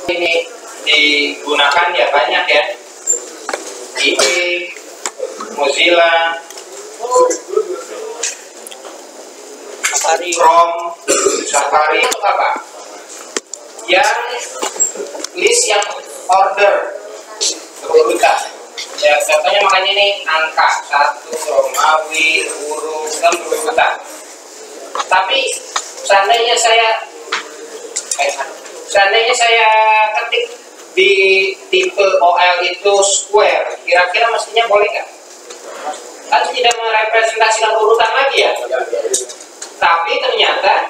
Ini digunakan ya banyak ya. IE, Mozilla, Chrome, Safari itu apa? Yang list yang order berurutan. Ya, contohnya makanya ini angka 1, Romawi, huruf dan berurutan. Tapi seandainya saya ketik di tipe OL itu square, kira-kira mestinya boleh nggak? Kan tidak merepresentasikan urutan lagi ya. Tapi ternyata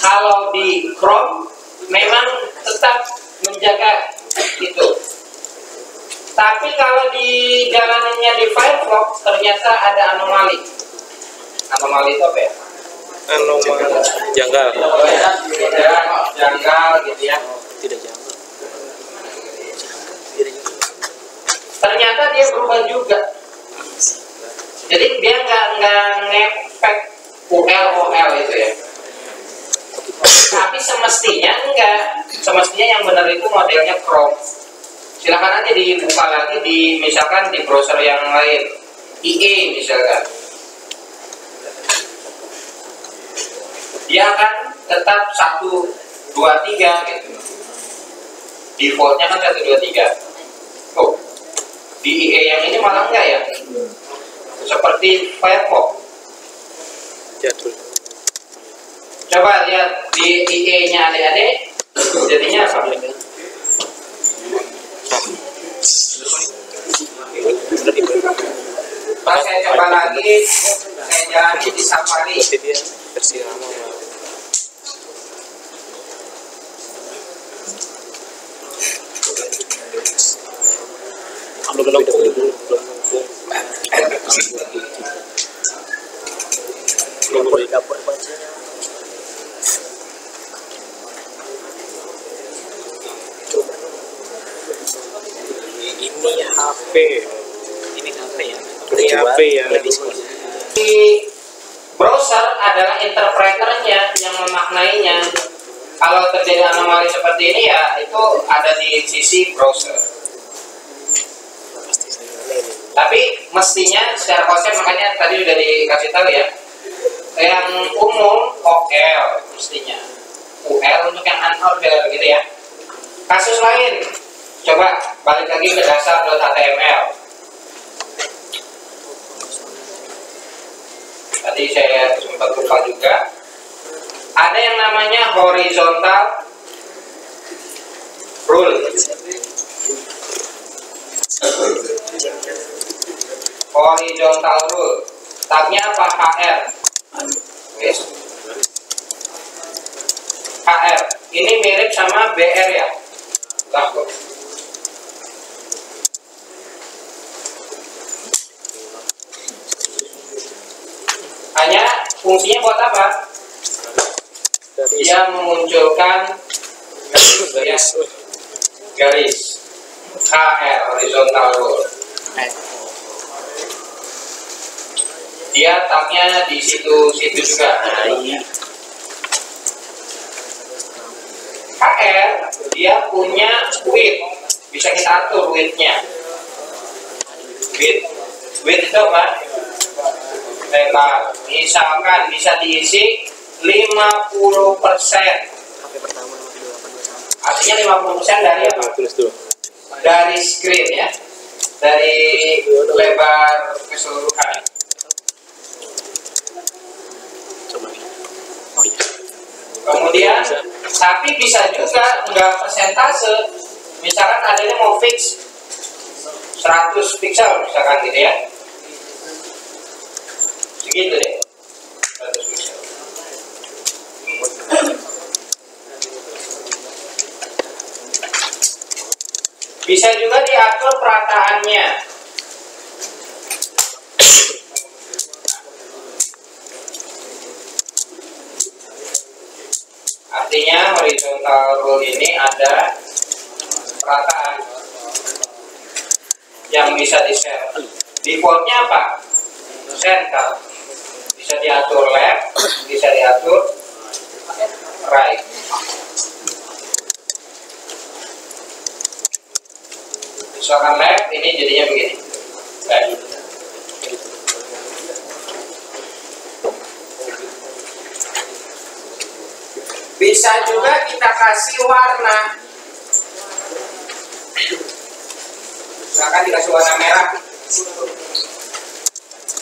kalau di Chrome memang tetap menjaga itu. Tapi kalau di jalanannya di Firefox ternyata ada anomali. Anomali itu apa ya? Anomali janggal. Janggal gitu ya. Tidak janggal. Ternyata dia berubah juga. Jadi dia nggak ngefek UL itu ya. Tapi semestinya enggak. Semestinya yang benar itu modelnya Chrome. Silakan aja dibuka lagi di misalkan di browser yang lain, IE misalkan. Dia akan tetap 1, 2, 3 gitu. Defaultnya kan 1, 2, 3. Oh, di IE yang ini malah enggak ya? Seperti Firefox. Jadul. Coba lihat di IE-nya adik-adik, jadinya apa? Pas saya coba lagi, saya jalani di Safari. Dia versi lama. Belum dapat bacanya. Ini HP. Ini HP ya. Ini HP ya. Di browser adalah interpreternya yang memaknainya. Kalau terjadi anomali seperti ini ya itu ada di sisi browser. Tapi mestinya secara konsep makanya tadi sudah dikasih tahu ya. Yang umum OL mestinya. UL untuk yang unorder gitu ya. Kasus lain, coba balik lagi ke dasar.html. Tadi saya sempat lupa juga. Ada yang namanya horizontal rule. Horizontal rule. Tabnya apa? HR. Yes. HR. Ini mirip sama BR ya. Takut. Hanya fungsinya buat apa? Dia memunculkan garis HR, horizontal rule. Dia tabnya di situ juga. HR dia punya width, bisa kita atur widthnya. Width itu apa? Lebar. Misalkan bisa diisi 50%. Artinya 50% dari apa? Dari screen ya. Dari lebar keseluruhan. Kemudian, tapi bisa juga enggak persentase. Misalkan adanya mau fix 100 pixel misalkan gitu ya. Segitu deh. 100 pixel. Bisa juga diatur perataannya. Artinya horizontal rule ini ada perataan yang bisa di-share. Defaultnya apa? Center. Bisa diatur left, bisa diatur right. misalkan left, ini jadinya begini. Baik. Bisa juga kita kasih warna. Misalkan dikasih warna merah.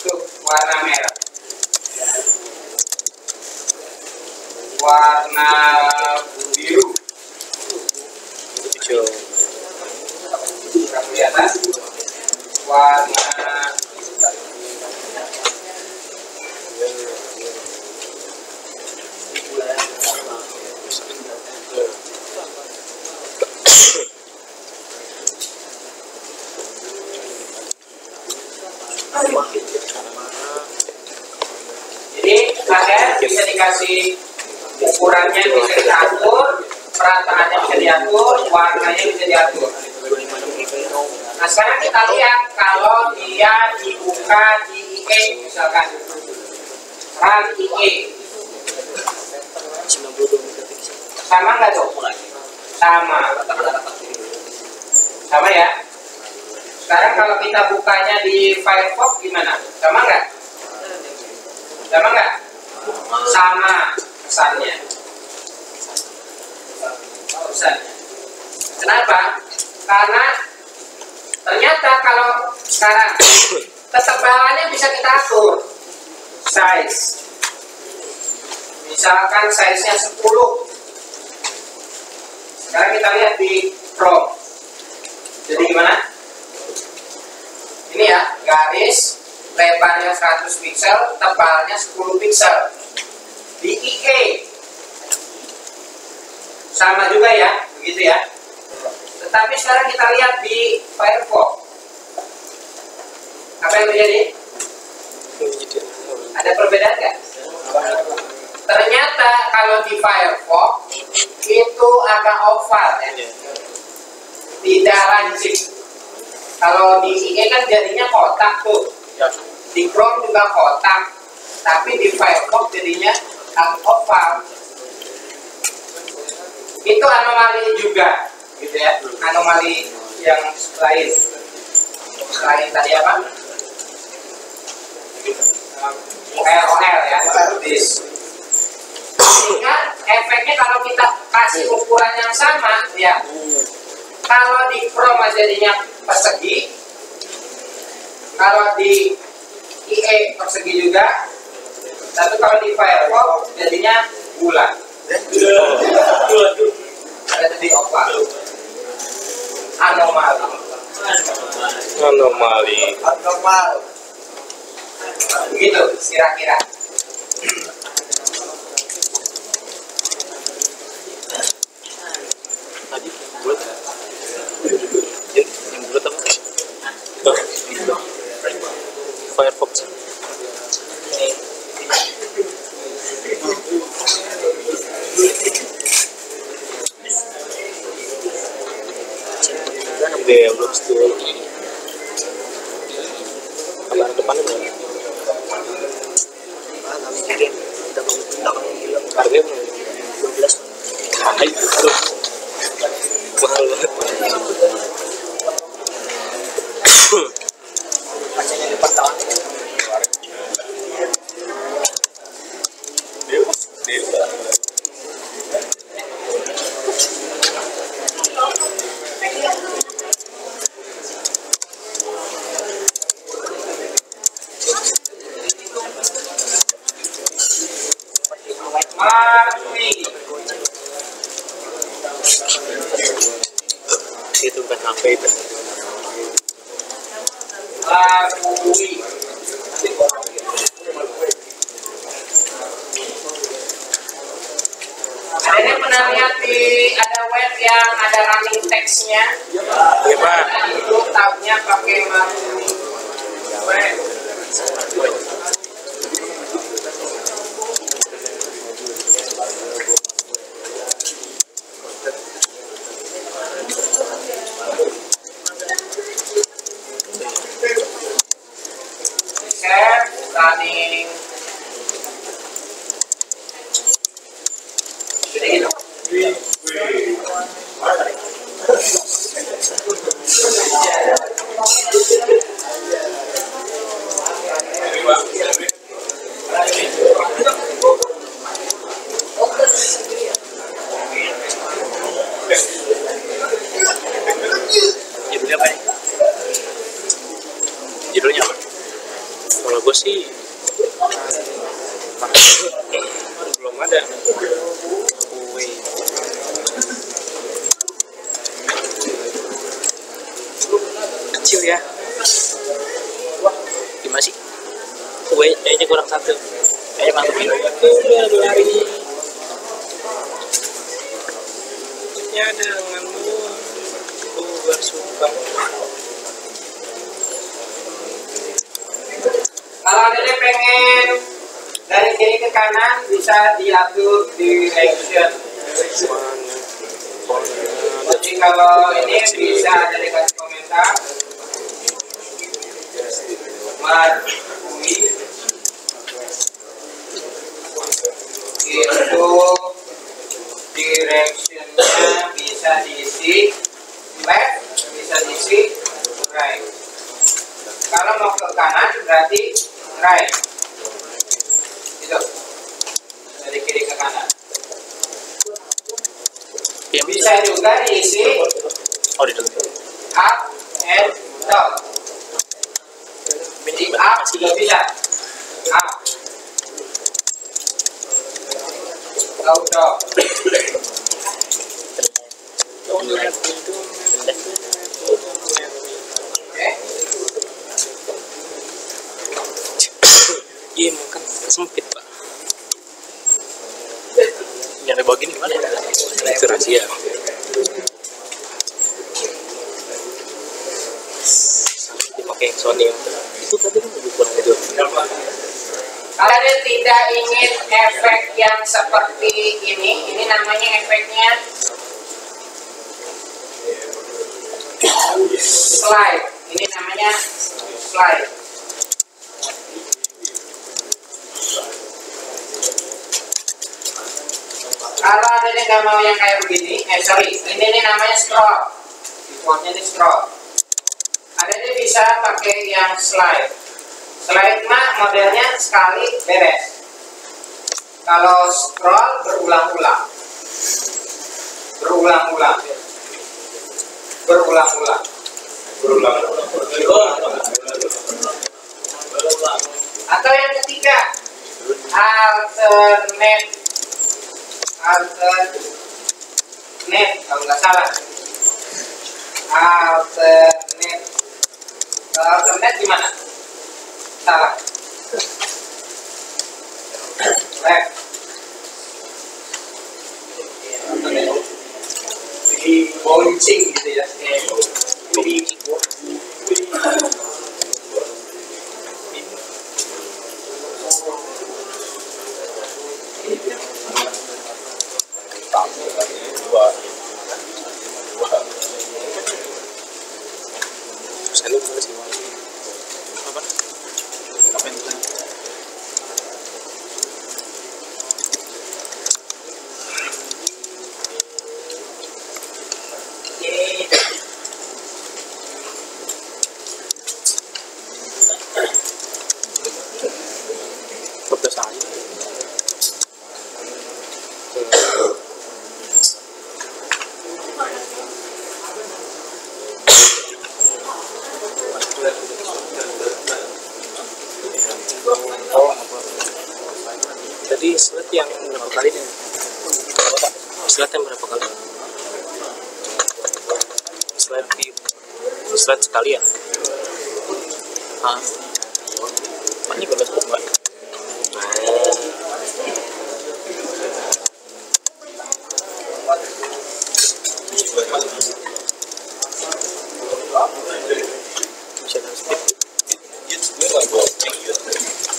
Tuh, warna merah. Warna biru. Hijau. Kelihatan. Warna jadi KR bisa dikasih ukurannya bisa diatur, perataannya bisa diatur, warnanya bisa diatur. Nah sekarang kita lihat kalau dia dibuka di IE misalkan run IE sama nggak tuh? Sama ya. Sekarang kalau kita bukanya di Firefox gimana? Sama nggak? Sama pesannya. Kenapa? Karena ternyata kalau sekarang ketebalannya bisa kita atur size. Misalkan size-nya 10. Sekarang kita lihat di Chrome. Jadi gimana? Ini ya, garis lebarnya 100 pixel, tebalnya 10 pixel. Di IE sama juga ya, begitu ya. Tetapi sekarang kita lihat di Firefox. Apa yang terjadi? Ada perbedaan nggak? Ternyata kalau di Firefox itu agak oval ya, tidak lancip. Kalau di IE kan jadinya kotak tuh, di Chrome juga kotak, tapi di Firefox jadinya oval. Itu anomali juga, gitu ya, anomali yang lain. Selain tadi apa? OL ya, sehingga efeknya kalau kita kasih ukuran yang sama, ya. Kalau di Chrome jadinya persegi, kalau di IE persegi juga, tapi kalau di Firefox jadinya bulat. Ada di oval. Anomali. Begitu kira-kira. Tadi bulat. Yang bulat apa? Firefox. Belum setuju. Kabar depannya berapa? Harganya 12. Itu mahal banget. Bacanya depan tahun. Dewa. Itu bukan HP itu. Ada yang pernah lihat ada web yang ada running text-nya? Iya Pak. Itu tab-nya pakai Marumi. Web. Running. Jadi gitu. gue sih belum ada kue kecil ya. Gimana sih? Kue kayaknya kurang satu. Kayaknya masukin. Lari. Ya denganmu ku bersumpah. Kalau Dede pengen dari kiri ke kanan bisa diatur direction. Jadi kalau ini bisa dari kasih komentar. Marui itu directionnya bisa diisi left, bisa diisi right. Kalau mau ke kanan berarti right. Itu dari kiri ke kanan. Bisa juga diisi di dalam up and down. Di up juga bisa up, down. Iya, kan sempit pak. Yang dibagi gimana ya? Itu rahasia. Sampai dipakai Sony itu tadi kan lebih kurang itu. Kalau Anda tidak ingin efek yang seperti ini namanya efeknya slide. Ini namanya slide. Kalau Anda nggak mau yang kayak begini, ini namanya scroll. Keyboardnya ini scroll. Anda bisa pakai yang slide. Slide mah modelnya sekali beres. Kalau scroll berulang-ulang. Atau yang ketiga, alternate kalau nggak salah. Alternate gimana? Salah. Left. Jadi bouncing gitu ya. Tadi slide yang berapa kali nih? Slide yang berapa kali? Slide sekali ya? Ini bagus kok mbak.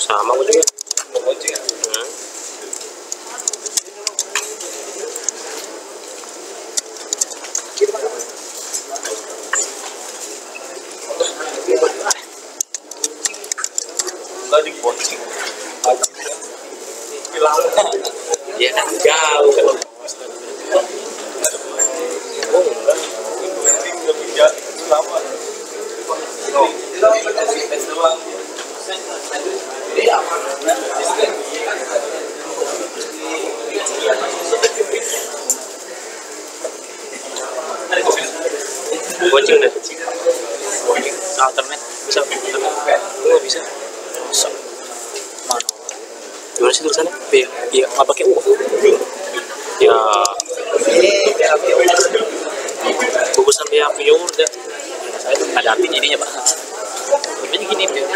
Sama aku juga. Ya kan jauh kalau bocing deh, alternate bisa, nggak bisa. Gimana sih tulisannya? Ya nggak pakai U. Ya. Gugusan BHP udah. Saya tuh ada arti jadinya pak. Tapi gini deh.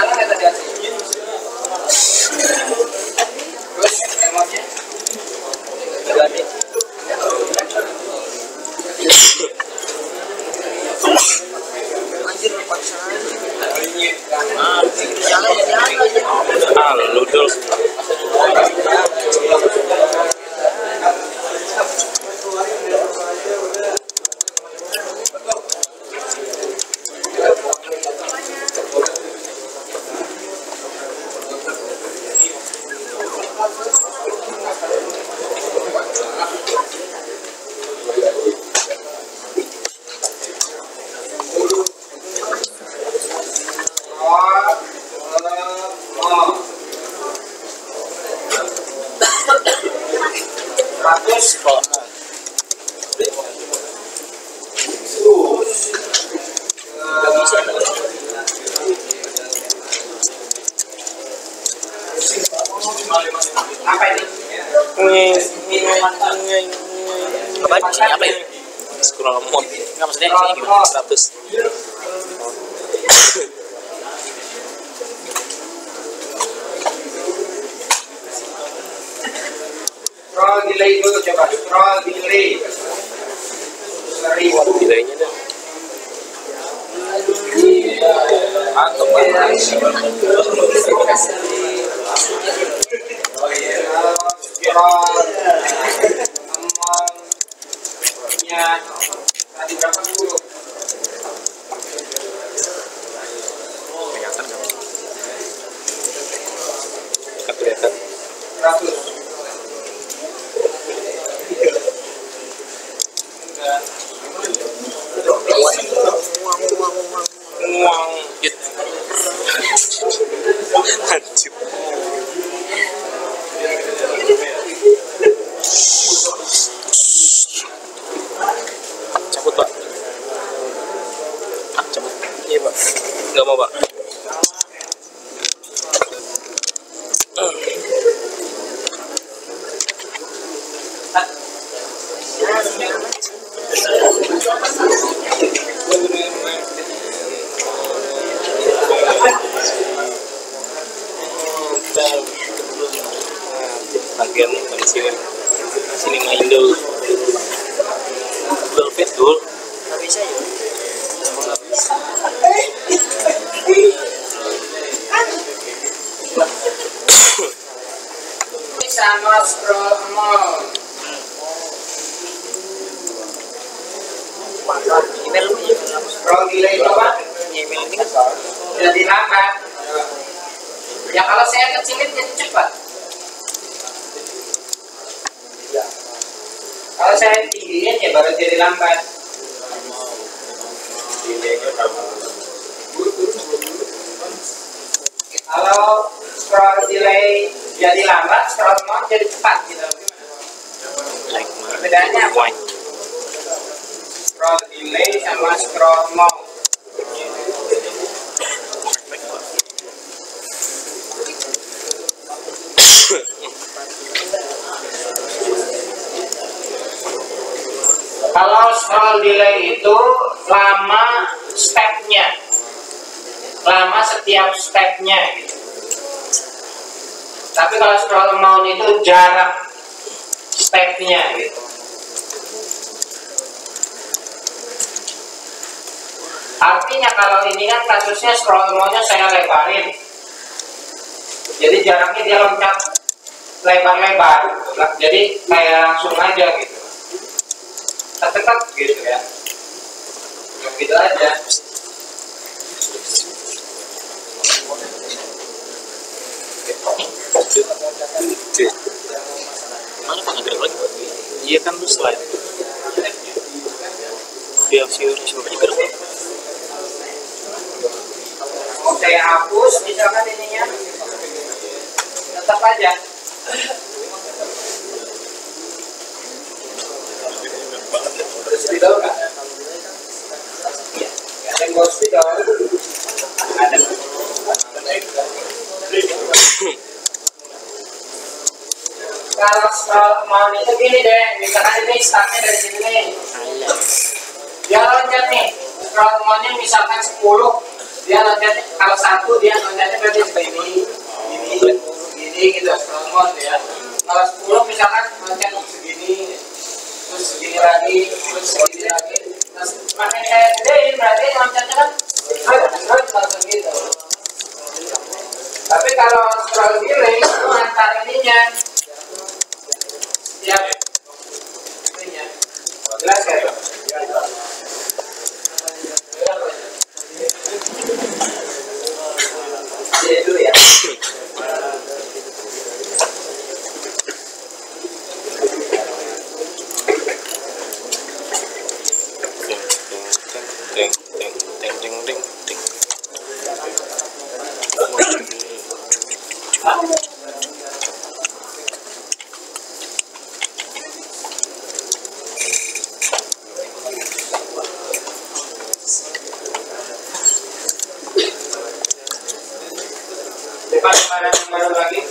Terus emangnya Ludol. apa ini? Apa bacanya apa ya? Scroll mode. Enggak maksudnya ini gimana? 100. Scroll delay dulu coba. Scroll delay. Delaynya dah. Mantap banget. Tadi berapa dulu? Kelihatan nggak? Nggak kelihatan. 100. Uang gitu. Hancur. Cabut pak. Cabut. Iya pak. Nggak mau pak. Bagian sini main dulu. Belvet dulu. Nggak bisa ya? Nggak bisa. Sama scroll amount. Email lu ya? Scroll delay itu apa? Email ini kan Jadi lambat. Ya kalau saya kecilin jadi cepat. Kalau saya tinggiin ya baru jadi lambat. Kalau scroll delay jadi lambat, scroll amount jadi cepat gitu. Bedanya apa? Scroll delay sama scroll amount. Kalau scroll delay itu lama stepnya, lama setiap stepnya gitu. Tapi kalau scroll amount itu jarak stepnya gitu. Artinya kalau ini kan kasusnya scroll amountnya saya lebarin, jadi jaraknya dia loncat lebar-lebar, jadi kayak langsung aja gitu. Tetap gitu ya, gitu aja. mana pak ngegerak lagi pak? Iya kan lu slide. Dia view-nya coba ngegerak. Mau saya hapus misalkan ininya, tetap aja. Spidol kan? Iya, ada yang bawa spidol. Ada. kalau scroll mau itu gini deh, misalkan ini startnya dari sini nih, dia loncat nih, scroll mau-nya misalkan 10, dia loncatnya kalau 1 dia loncatnya berarti segini, gini gitu scroll mau ya. Kalau 10 misalkan loncat segini, terus segini lagi, terus segini lagi, terus makin kayak gedein berarti loncatnya kan langsung gitu. Tapi kalau scroll giring itu antar ininya setiap ininya jelas ya. Jadi dulu ya. Yang baru lagi.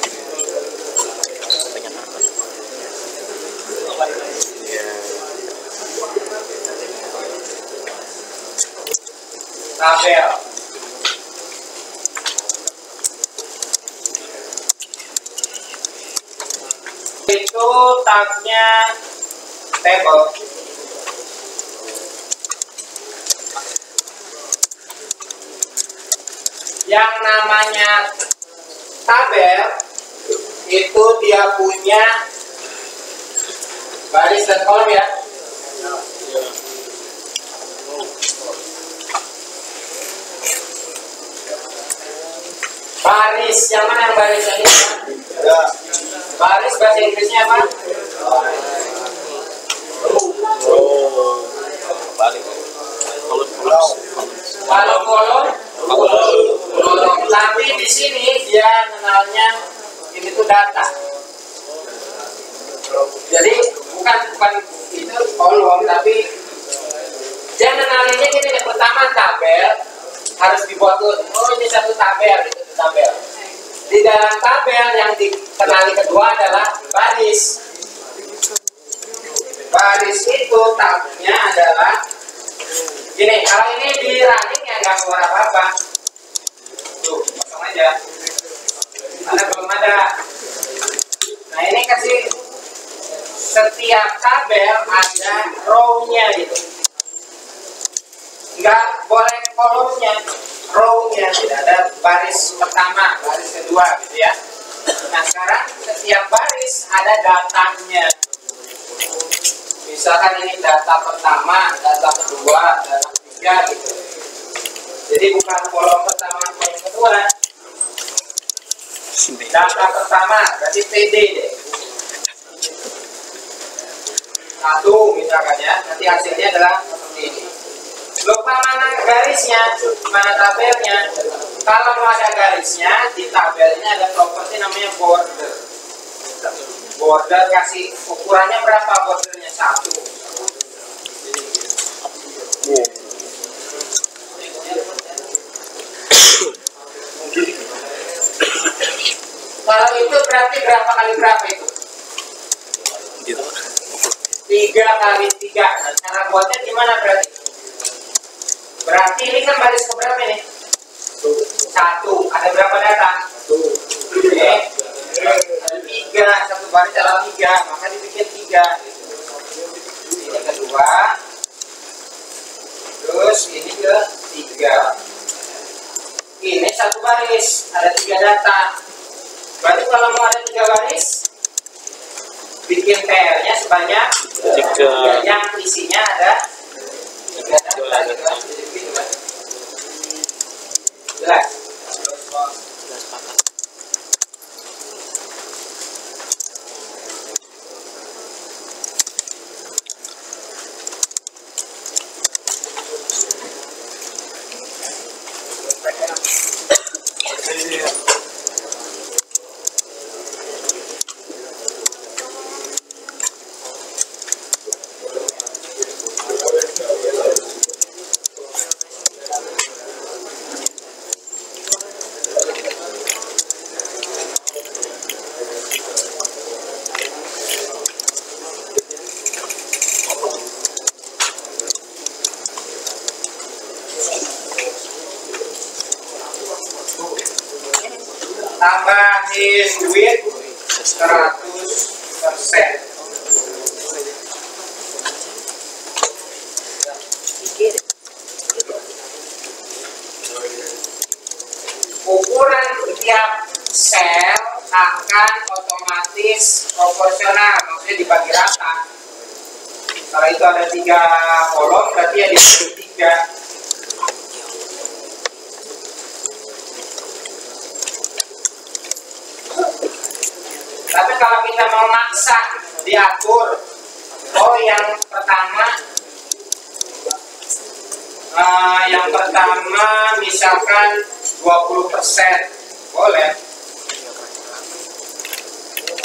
Tabel. Itu tabnya table. Yang namanya tabel itu dia punya baris dan kolom ya. Baris, yang mana yang baris ini? Ya. Baris bahasa Inggrisnya apa? Kalau kolom, tapi di sini dia kenalnya ini tuh data. Jadi bukan itu kolom, tapi dia kenalinya gini. Yang pertama tabel harus dibuat tuh. Oh ini satu tabel, itu tabel. Di dalam tabel yang dikenali kedua adalah baris. Baris itu tabnya adalah gini. Kalau ini di running ya nggak keluar apa-apa. Tuh, kosong aja. Karena belum ada. Nah ini kasih setiap tabel ada row-nya gitu. Nggak boleh kolomnya, row-nya, tidak ada baris pertama, baris kedua gitu ya. Nah sekarang setiap baris ada datanya. Misalkan ini data pertama, data kedua, data ketiga gitu. Jadi bukan kolom pertama, kolom kedua. Data pertama berarti PD deh. 1 misalkan ya, nanti hasilnya adalah seperti ini. Lupa mana garisnya, mana tabelnya. Kalau mau ada garisnya, di tabelnya ada properti namanya border. Border kasih ukurannya berapa bordernya? 1. Kalau itu berarti berapa kali berapa itu? 3 kali 3. Nah, cara buatnya gimana berarti? Berarti ini kan baris keberapa ini? 1. Ada berapa data? 1. Ada 3. Satu baris adalah 3. Maka dibikin 3. Ini kedua. Terus ini ke 3. Ini satu baris. Ada 3 data. Berarti kalau mau ada 3 baris, bikin PR-nya sebanyak 3. Yang isinya ada 3 data gitu kan. Jelas? tambahin duit 100%. Ukuran tiap sel akan otomatis proporsional, maksudnya dibagi rata. Kalau itu ada 3 kolom, berarti ya dibagi 3. Tapi kalau kita mau maksa diatur, oh yang pertama misalkan 20%, boleh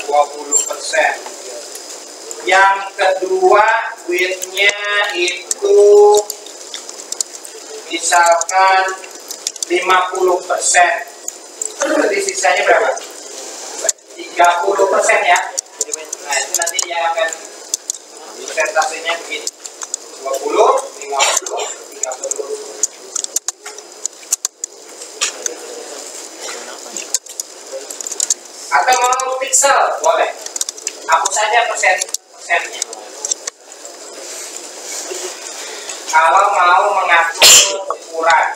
20%. Yang kedua width-nya itu misalkan 50%, berarti sisanya berapa? 30% ya. Nah itu nanti dia akan persentasenya begini, 20, 50, 30. Atau mau pixel, boleh. Hapus saja persennya. Kalau mau mengatur ukuran.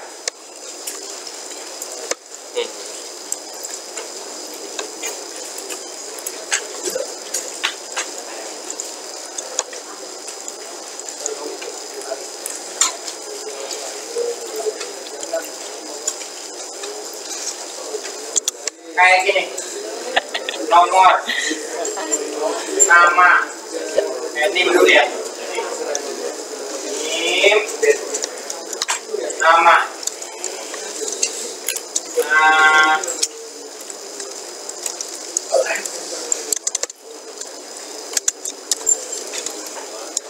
Kayak gini. Nomor, nama, ini dulu ya. Ini nama.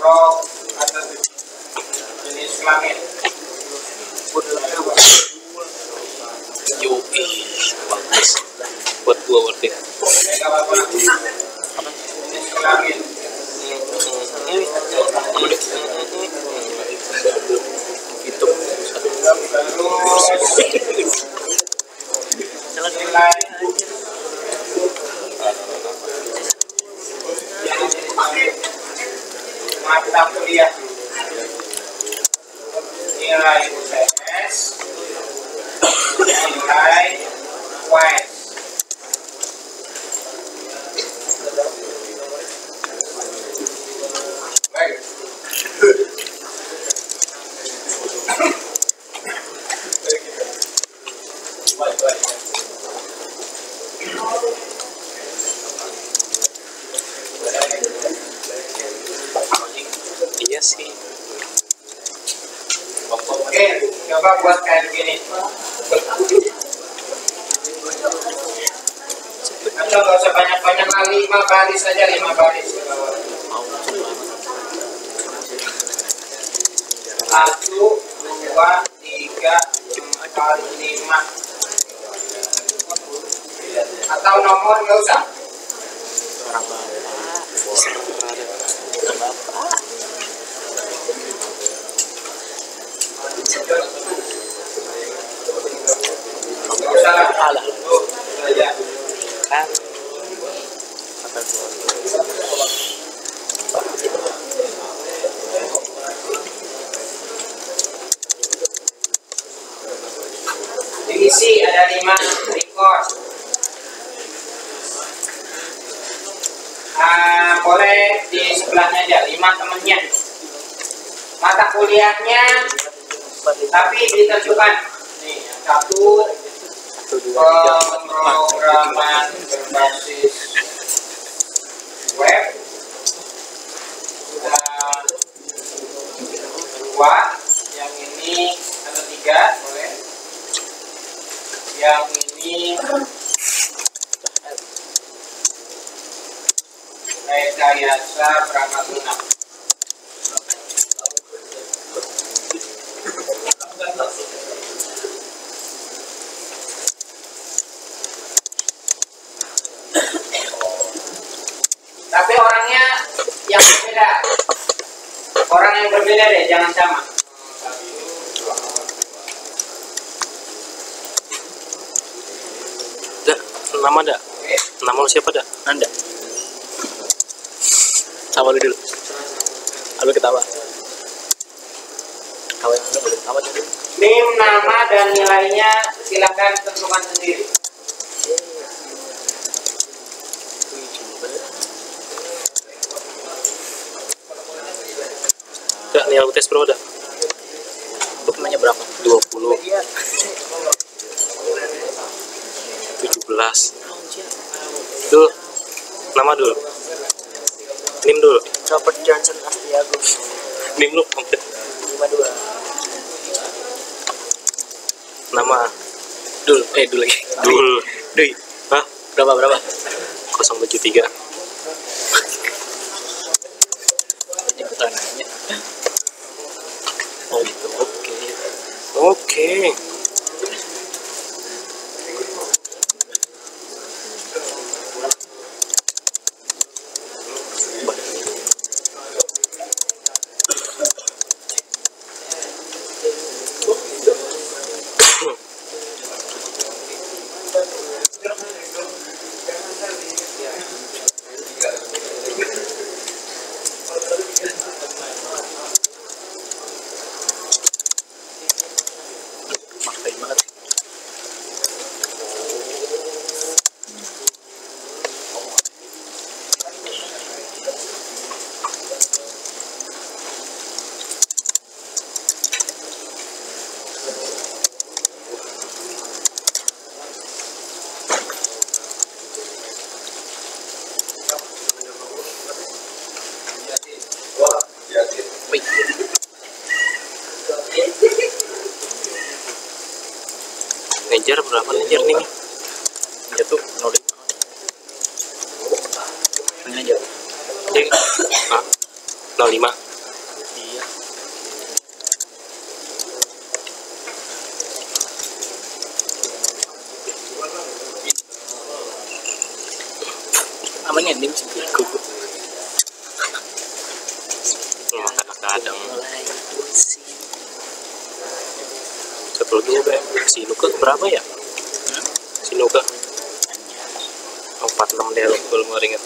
Rok atau jenis kelamin. Yoi, bagus. Buat gua worth it. Jenis kelamin. Itu. Nilai mata kuliah, nilai UTS, nilai UAS. Baik. Iya sih. Oke, coba buat kayak gini. Atau nggak usah banyak-banyak, 5 baris saja, 5 baris. 1, 2, 3, 4, 5. Atau nomor nggak usah. Nggak usah lah. Saja. Kan. Diisi ada 5 record. Boleh di sebelahnya aja, 5 temennya. Mata kuliahnya tapi ditentukan. Nih, yang 1 pemrograman berbasis web. Dan 2, yang ini atau 3 boleh. Yang ini rekayasa perangkat lunak. Tapi orangnya yang berbeda. Orang yang berbeda deh, jangan sama. Nama ada? Nama lu siapa dah? Anda. Sama lu dulu. Lalu ketawa. Ketawa yang mana boleh ketawa dulu. NIM, nama dan nilainya silakan tentukan sendiri. Enggak, nilai tes berapa dah? Dokumennya berapa? 20. 17. Dul. Nama dulu. NIM dulu. Robert Johnson Astiago. NIM lu komplit. 52. Nama Dul lagi. Dul. Dui. Hah? Berapa? 073. Ikutan nanya. Oh gitu. Oke. Maksain banget. Wih. Ngejar berapa ngejar nih? Jatuh 05. Pengen aja. Jadi, ah, 05. Iya. Namanya nim sih bego. Kadang-kadang. Mulai pusing. Satu lagi apa ya? Sinuka berapa ya? Sinuka 46 deh kalau mau inget.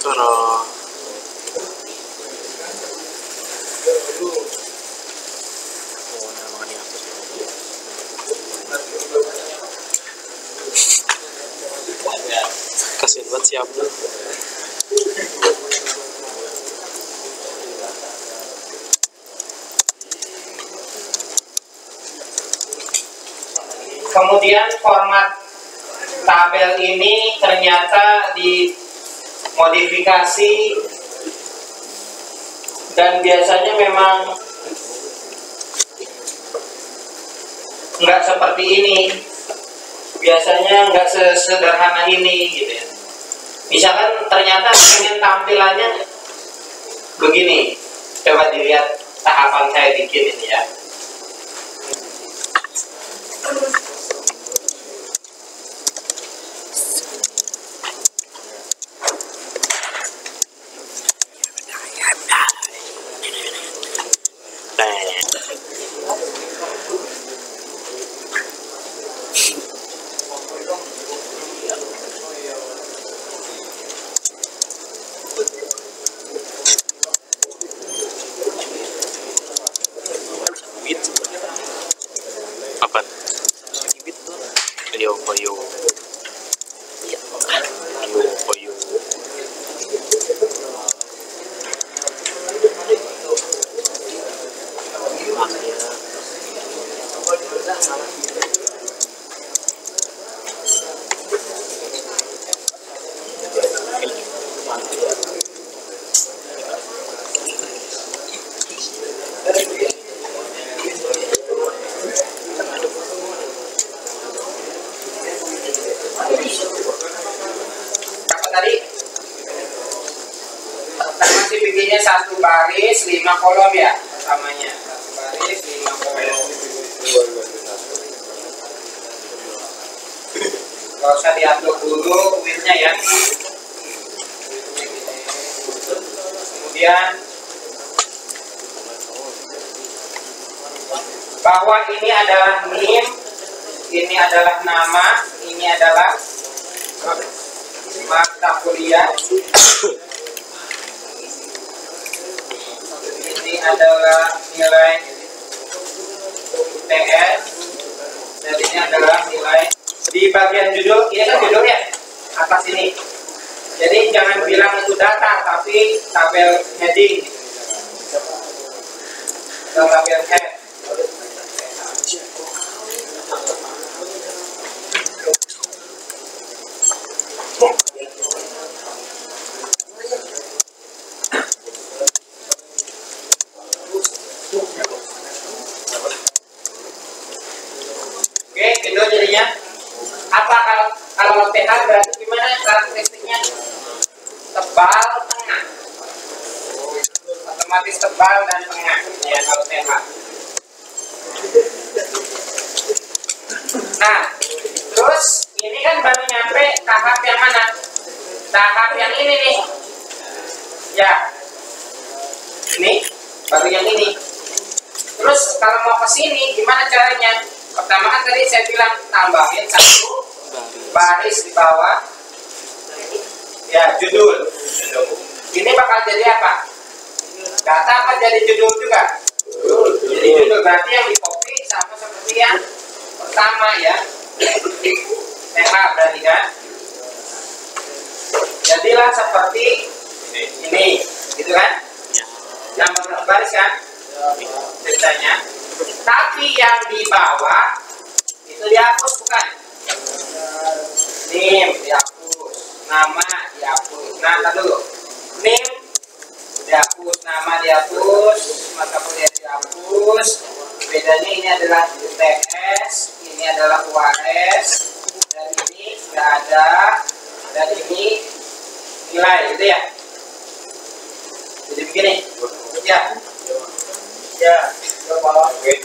Tara. Kasian banget si Abdul. Kemudian format tabel ini ternyata dimodifikasi dan biasanya memang nggak seperti ini, biasanya nggak sesederhana ini gitu ya. Misalkan ternyata pengen tampilannya begini, coba dilihat tahapan saya bikin ini ya. Apaan? Yo koyo. Yo koyo. Apa tadi? Pertama sih bikinnya 1 baris 5 kolom ya. pertamanya. Satu baris 5 kolom. Gak usah diatur dulu widthnya ya. Kemudian bahwa ini adalah NIM, ini adalah nama, ini adalah mata kuliah, ini adalah nilai TS, dan ini adalah nilai. Di bagian judul, ini kan judul ya, atas ini. Jadi jangan bilang itu data, tapi tabel heading atau tabel head. Oke, gitu jadinya. Apa kalau TH berarti gimana karakteristiknya? Tebal tengah, otomatis tebal dan tengah ya kalau TH. Nah, terus ini kan baru nyampe tahap yang mana? Tahap yang ini nih. Ya, ini baru yang ini. Terus kalau mau ke sini gimana caranya? Pertama kan tadi saya bilang tambahin satu baris di bawah. Ya, judul. Ini bakal jadi apa? Data apa jadi judul juga? Jadi judul berarti yang di copy sama seperti yang pertama ya. TH berarti kan? Jadilah seperti ini, gitu kan? Yang baris kan? Ceritanya. Tapi yang di bawah itu dihapus bukan? NIM dihapus, nama dihapus. Nah, dulu NIM dihapus, nama dihapus, mata kuliah dihapus. Bedanya ini adalah UTS, ini adalah UAS, dan ini nggak ada, dan ini nilai, gitu ya. Jadi begini, ya, ya, wait.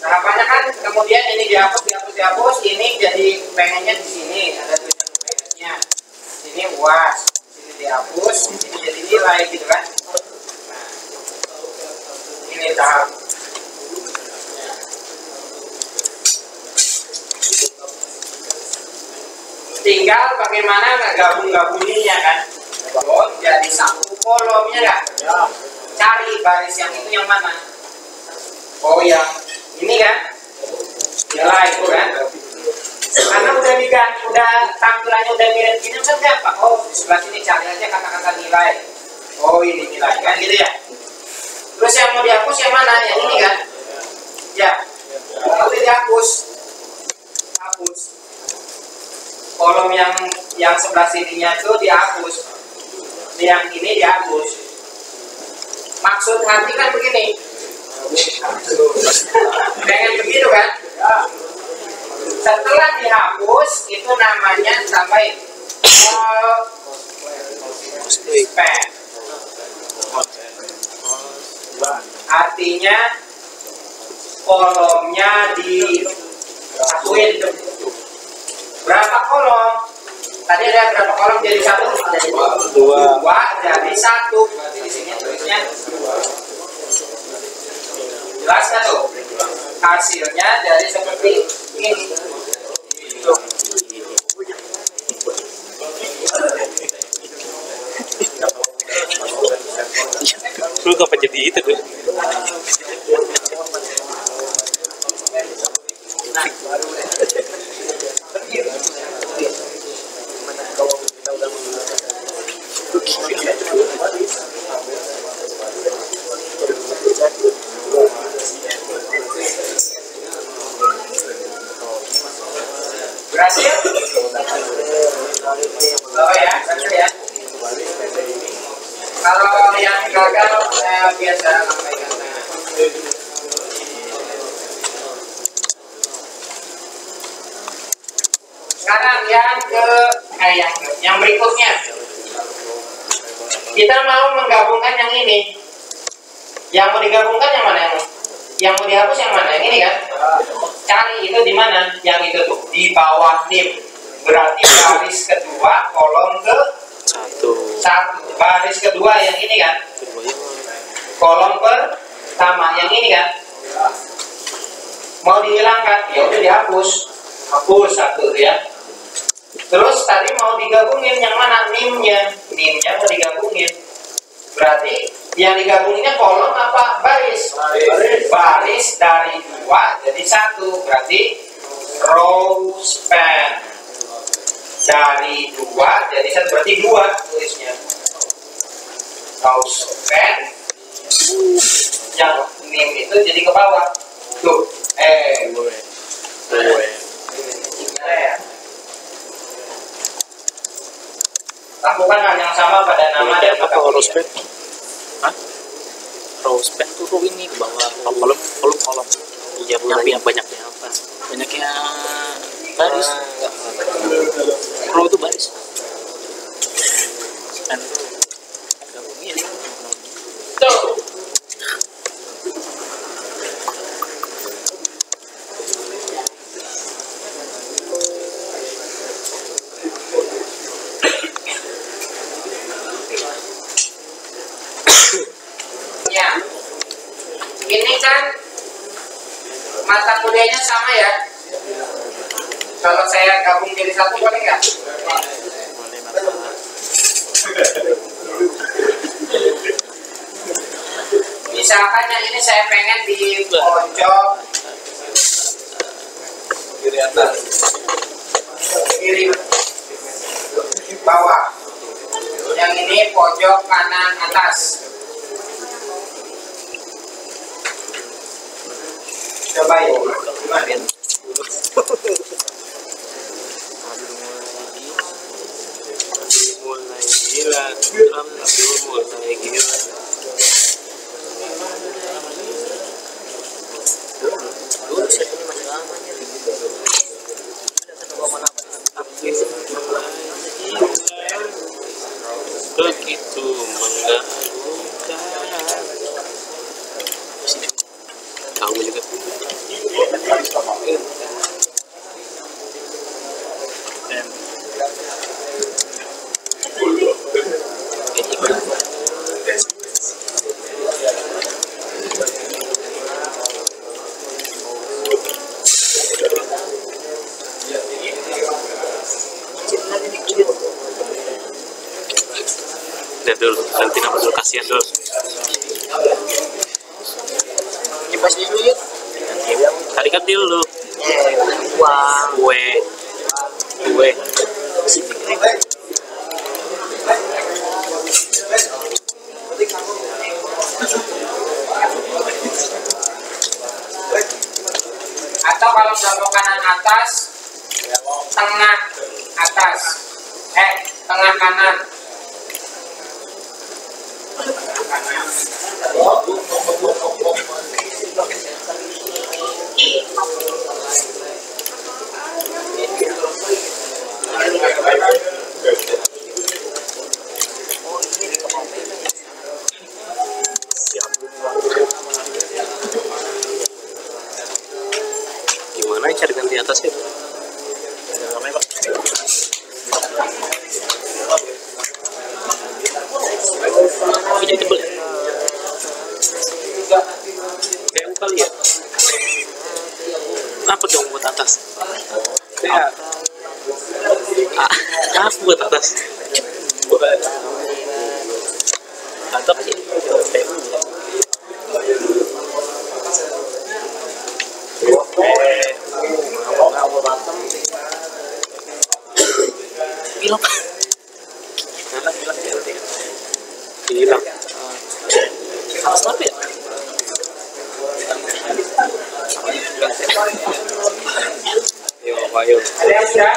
Harapannya kan kemudian ini dihapus, ini jadi pengennya di sini ada tulisan UTS-nya, sini UAS, sini dihapus, ini jadi nilai gitu kan? Nah, ini tahap. Tinggal bagaimana gabung-gabunginnya kan? Oh, jadi satu kolomnya kan? Cari baris yang itu yang mana? Oh, yang ini kan? Nilai itu kan? Karena udah diganti, udah tampilannya udah mirip gini kan gampang. Oh, di sebelah sini cari aja kata-kata nilai. Oh, ini nilai kan gitu ya? Terus yang mau dihapus yang mana? Yang ini kan? Ya. Kalau dihapus, hapus. Kolom yang sebelah sininya itu dihapus, yang ini dihapus. Maksud hati kan begini, pengen begitu kan? Setelah dihapus itu namanya tambahin span. Artinya kolomnya disatuin. Berapa kolom? Tadi ada berapa kolom jadi satu? Dua jadi satu. Berarti di sini tulisnya jelas nggak tuh? Hasilnya dari seperti ini. Lu kapan jadi itu tuh? Berhasil? Oh ya, berhasil ya. Kalau yang gagal biasa lambaikan tangan. kalian ke yang berikutnya. Kita mau menggabungkan yang ini. Yang mau digabungkan yang mana? Yang mau dihapus yang mana? Yang ini kan? Cari itu di mana? Yang itu tuh di bawah NIM. Berarti baris kedua kolom ke satu. Baris kedua yang ini kan? Kolom pertama yang ini kan? Mau dihilangkan? Ya udah dihapus. Hapus satu ya. Terus tadi mau digabungin yang mana? NIM-nya. NIM-nya mau digabungin. Berarti yang digabunginnya kolom apa baris? Baris dari 2 jadi 1. Berarti row span dari 2 jadi 1 berarti 2 tulisnya. Row span yang NIM itu jadi ke bawah. Tuh. Lakukan hal yang sama pada nama dan kata row span. Hah? Row span tuh row ini ke bawah, kolom. Iya, banyaknya apa? Banyaknya baris. Row itu baris. Span tuh gabungin. Tuh. Ini kan mata kuliahnya sama ya. Kalau saya gabung jadi satu boleh nggak? Misalkan yang ini saya pengen di pojok kiri atas, kiri bawah. Yang ini pojok kanan atas. Coba ya, gimana? Mulai gila. Begitu menggabungkan. Tahu juga. Lihat dulu, nanti nama dulu, kasihan dulu. Nyepas dulu yuk. Tadi kan dulu. Kue. Atau kalau belakang kanan atas, tengah atas, tengah kanan. Gimana cara ganti atasnya? Namanya Pak. Ini tebel ya? Kayak kali ya? Apa dong buat atas? Ya. Apa buat atas? Buat atap sih. Hilang. Alas apa ya? Ayo. Ada yang sudah?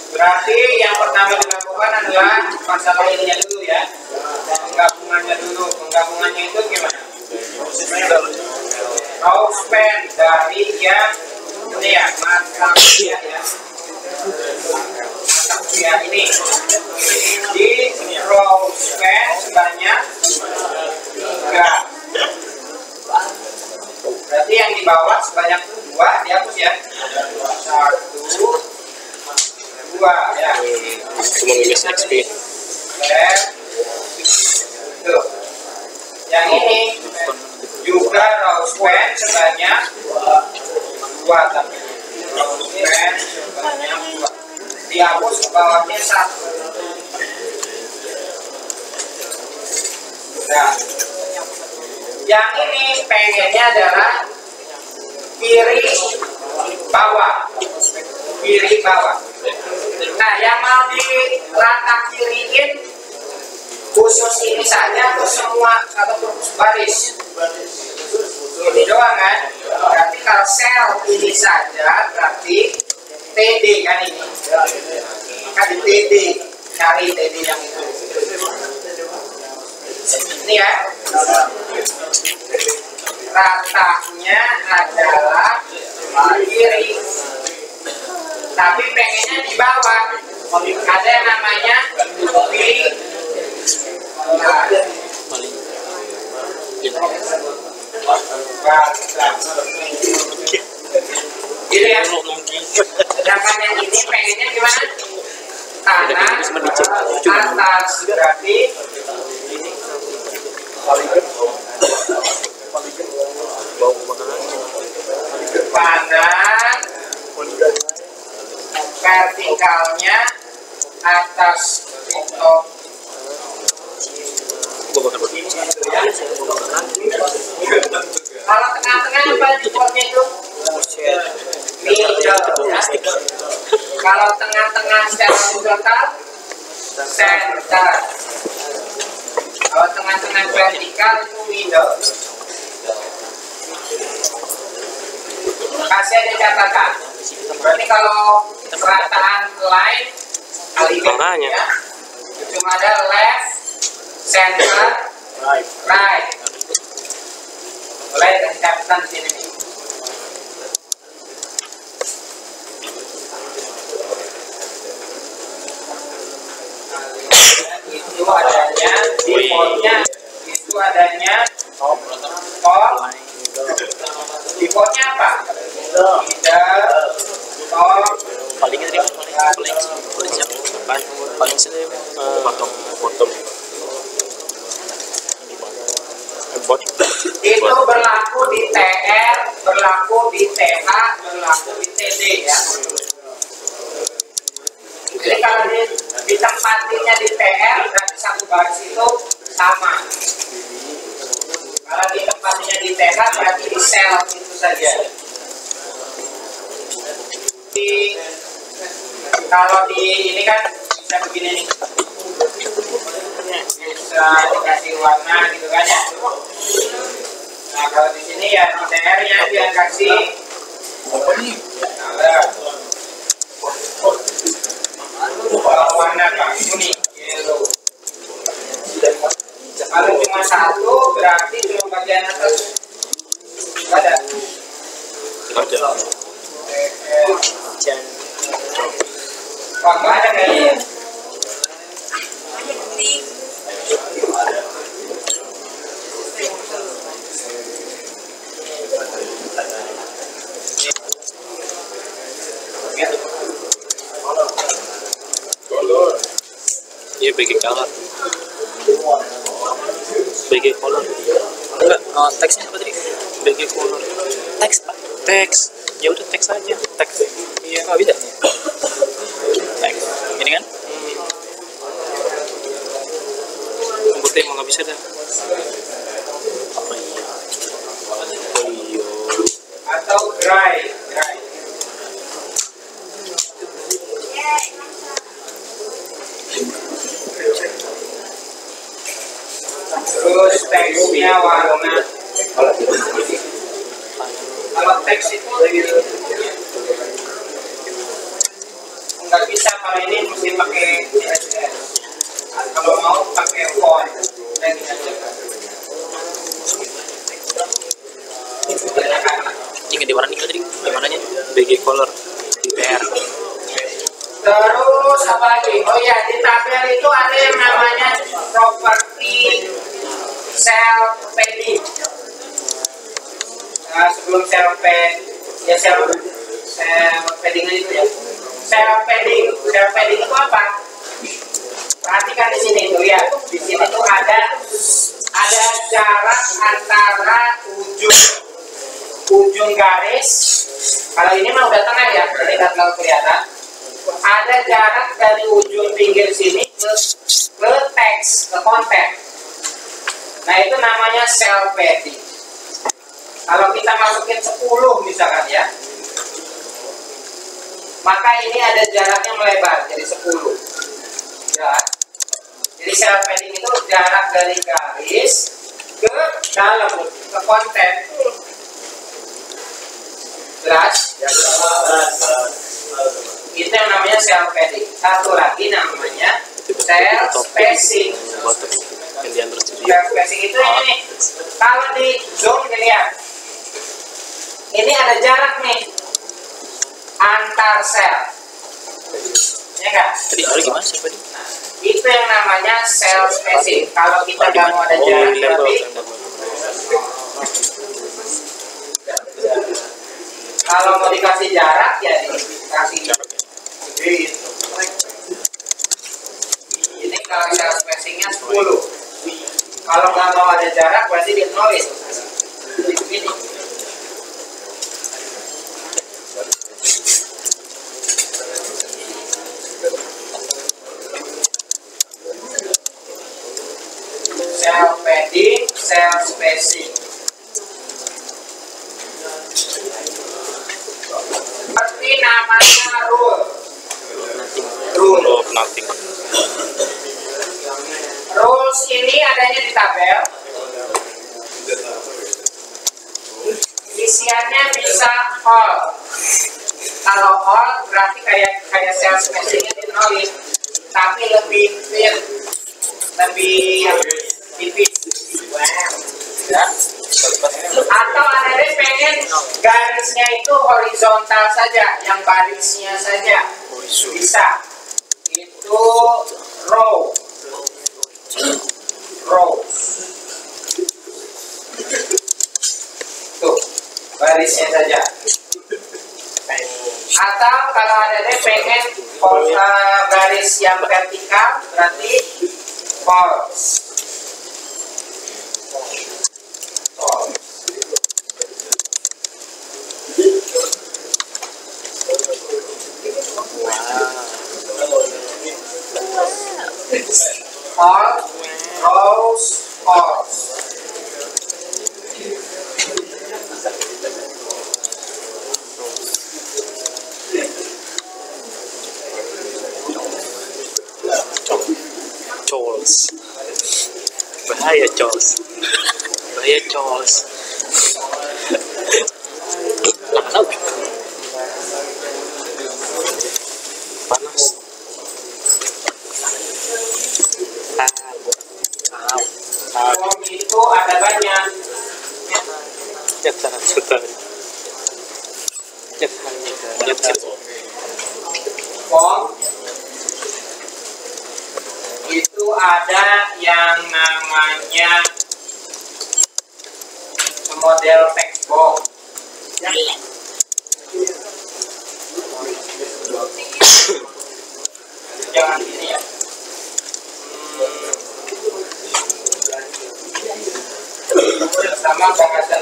Berarti yang pertama dilakukan adalah masalah ininya dulu ya. Penggabungannya dulu. Penggabungannya itu gimana? Row span dari yang ini ya, mata kuliah ya. Mata kuliah ini di row span sebanyak 3. Berarti yang di bawah sebanyak 2 dihapus ya. 1, 2 ya. Cuma minus XP. Tuh. Yang ini juga row span sebanyak 2 tapi row span sebanyak 2. Dihapus bawahnya 1. Nah, yang ini pengennya adalah kiri bawah. Kiri bawah. Nah, yang mau di rata kiriin khusus ini saja atau semua atau khusus baris? Ini doang kan? Berarti kalau sel ini saja berarti TD kan ini. Maka di TD, cari TD yang itu. Ini ya. Ratanya adalah kiri. Tapi pengennya di bawah. Ada yang namanya kiri. Gitu ya. Sedangkan yang ini pengennya gimana? Kanan atas berarti kanan vertikalnya atas untuk kalau tengah-tengah apa defaultnya itu? Middle ya. Kalau tengah-tengah secara horizontal center. Kalau tengah-tengah vertikal itu middle. Kasih ada catatan. Berarti kalau perataan line alignment ya, cuma ada left, center, right. Boleh kasih catatan di sini. Itu adanya defaultnya itu adanya top. Defaultnya apa? Top. Paling siapa? Paling sering bottom. Itu berlaku di TR, berlaku di TH, berlaku di TD ya. Jadi kalau ditempatinya di TR berarti satu baris itu sama. Kalau ditempatinya di TH berarti di sel itu saja. Kalau di ini kan bisa begini nih. Bisa dikasih warna gitu kan ya. Nah kalau di sini ya di TR-nya dia kasih warna apa? Kuning, yellow. Kalau cuma satu berarti cuma bagian atas ada. Wah nggak ada kayaknya. Iya, BG color. BG color. Enggak, teksnya apa tadi? BG color. Teks, Pak. Teks. Ya udah teks aja. Teks. Iya, nggak bisa. Teks. Ini kan? Putih emang nggak bisa dah. Apa iya? Oh iya. Atau dry. Terus teksnya warna. Kalau teks itu nggak bisa, kalau ini mesti pakai CSS. Kalau mau pakai font dan Ini nggak diwarnain tadi? Gimana nya? BG Color IPR. Terus apa lagi? Oh ya, di tabel itu ada yang namanya properti cell padding. Nah, sebelum cell pad, ya cell padding itu ya. Cell padding itu apa? Perhatikan di sini tuh ya. Di sini tuh ada jarak antara ujung garis. Kalau ini mah udah tengah ya, ini nggak terlalu kelihatan. Ada jarak dari ujung pinggir sini ke teks, ke konten. Nah itu namanya cell padding. Kalau kita masukin 10 misalkan ya, maka ini ada jaraknya melebar jadi 10 ya. Jadi cell padding itu jarak dari garis ke dalam, ke konten. Jelas? Itu yang namanya cell padding. Satu lagi namanya cell spacing. Cell spacing itu ini. Kalau di zoom dilihat, ini ada jarak nih antar sel. Ya enggak? Tadi awalnya gimana sih tadi? Itu yang namanya cell spacing. Kalau kita nggak mau ada jarak, berarti kalau mau dikasih jarak ya dikasih grid. Ini kalau cell spacingnya 10. Kalau nggak mau ada jarak berarti di 0 itu. Jadi begini. Cell padding, cell spacing. Seperti namanya rule. Rules ini adanya di tabel. Isiannya bisa all. Kalau all berarti kayak cell spacingnya dinolin, tapi lebih thin, lebih tipis. Ya. Atau ada yang pengen garisnya itu horizontal saja, yang barisnya saja bisa. Itu row. Tuh, barisnya saja. Atau kalau ada yang pengen garis yang vertikal, berarti false. Rows, false. Charles. Bahaya Charles. Panas. Form itu ada banyak. Form itu ada yang namanya model textbox. Jangan ini ya. Sama bahasan.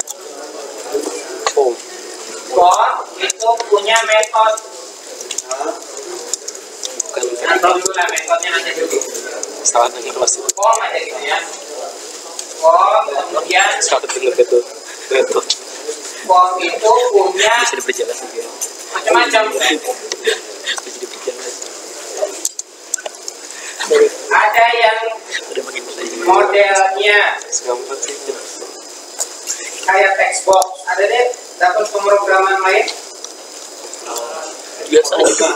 Form itu punya metode. Atau dulu lah metodenya nanti dulu. Salah lagi kelas itu. Form aja gitu ya. Form kemudian Sekarang dengar betul. form itu punya Bisa diperjelas juga. macam-macam. Bisa diperjelas. Ada yang Udah makin mulai. modelnya Segampang sih. kayak textbox. Ada deh dapat pemrograman lain. Biasa aja.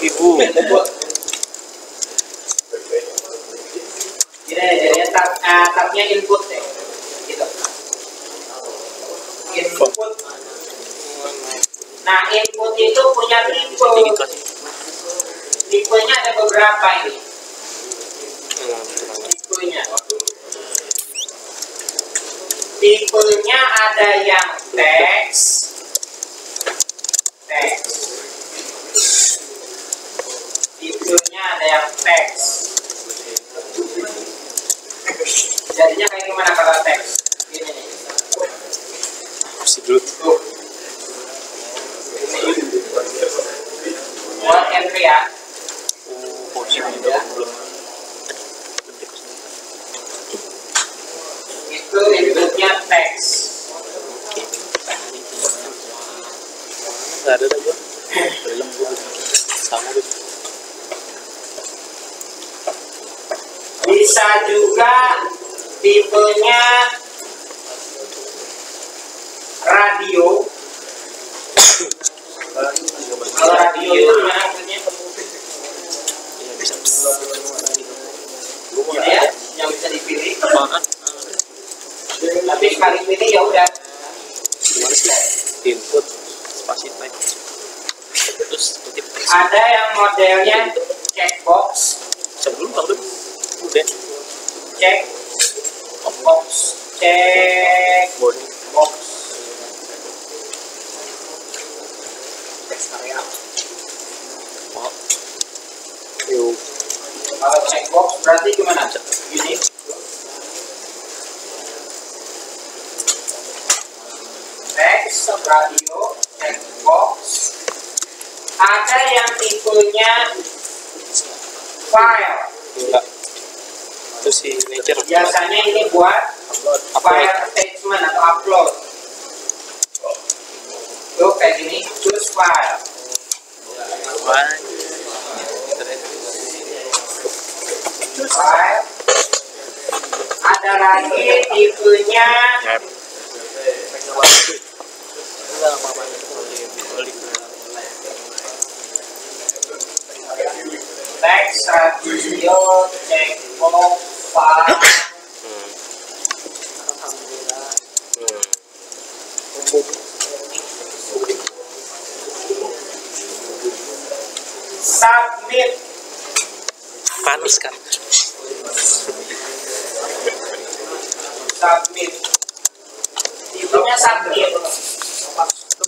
Ibu. Jadi tabnya input deh. Gitu. Input Nah, input itu punya tipe. Tipenya ada beberapa ini. Tipenya ada yang teks. Tipenya ada yang teks. Jadinya kayak gimana kalau teks? Gini nih. Tuh. Buat entry ya. Itu inputnya teks. Nggak ada lagi. Belum gue sama gitu. Bisa juga tipenya radio. Kalau radio itu gimana maksudnya? Ya bisa. Gini ya, yang bisa dipilih. Apaan? Tapi sekali pilih ya udah. Gimana sih? Input spasi teks. Terus ketik teks. Ada yang modelnya checkbox. Sebelum tahu dulu. Udah. Checkbox. Checkbox. Oh. Yuk. Kalau checkbox berarti gimana? Ini. Teks, radio, checkbox. Ada yang tipenya file. Enggak. Itu si nature. Biasanya ini buat file attachment atau upload. Tuh kayak gini, choose file. Choose file. Ada lagi tipenya teks, radio, checkbox, file. Submit. Panas kan? Submit. Tipenya submit.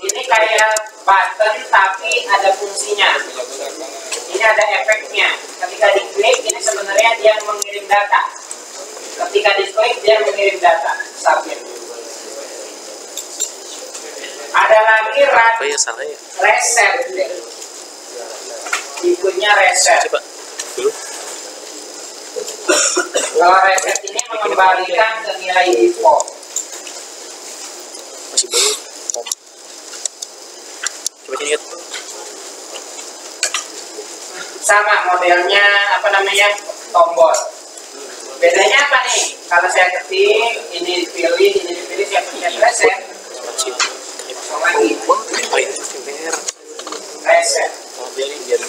Ini kayak button tapi ada fungsinya. Ini ada efeknya. Ketika diklik ini sebenarnya dia mengirim data. Ketika diklik dia mengirim data. Submit. Ada lagi Apa ya salah ya? reset. Tipenya reset. Coba dulu. Kalau reset ini mengembalikan ke nilai default. Masih belum. Coba sini lihat. Sama modelnya apa namanya tombol. Bedanya apa nih? Kalau saya ketik ini dipilih, saya pencet reset. Lagi Oh ini primer. reset. Oh jadi biar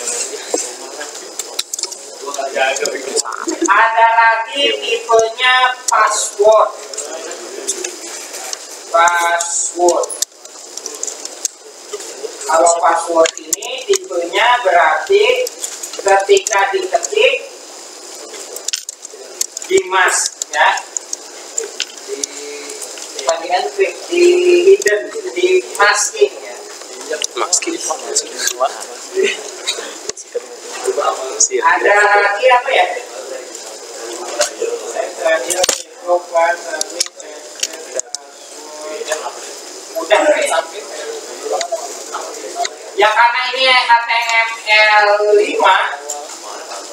Ada lagi tipenya password. Kalau password ini tipenya berarti ketika diketik di mask ya, di hidden, di masking ya. masking suara. Ada lagi apa ya? Mudah ya karena ini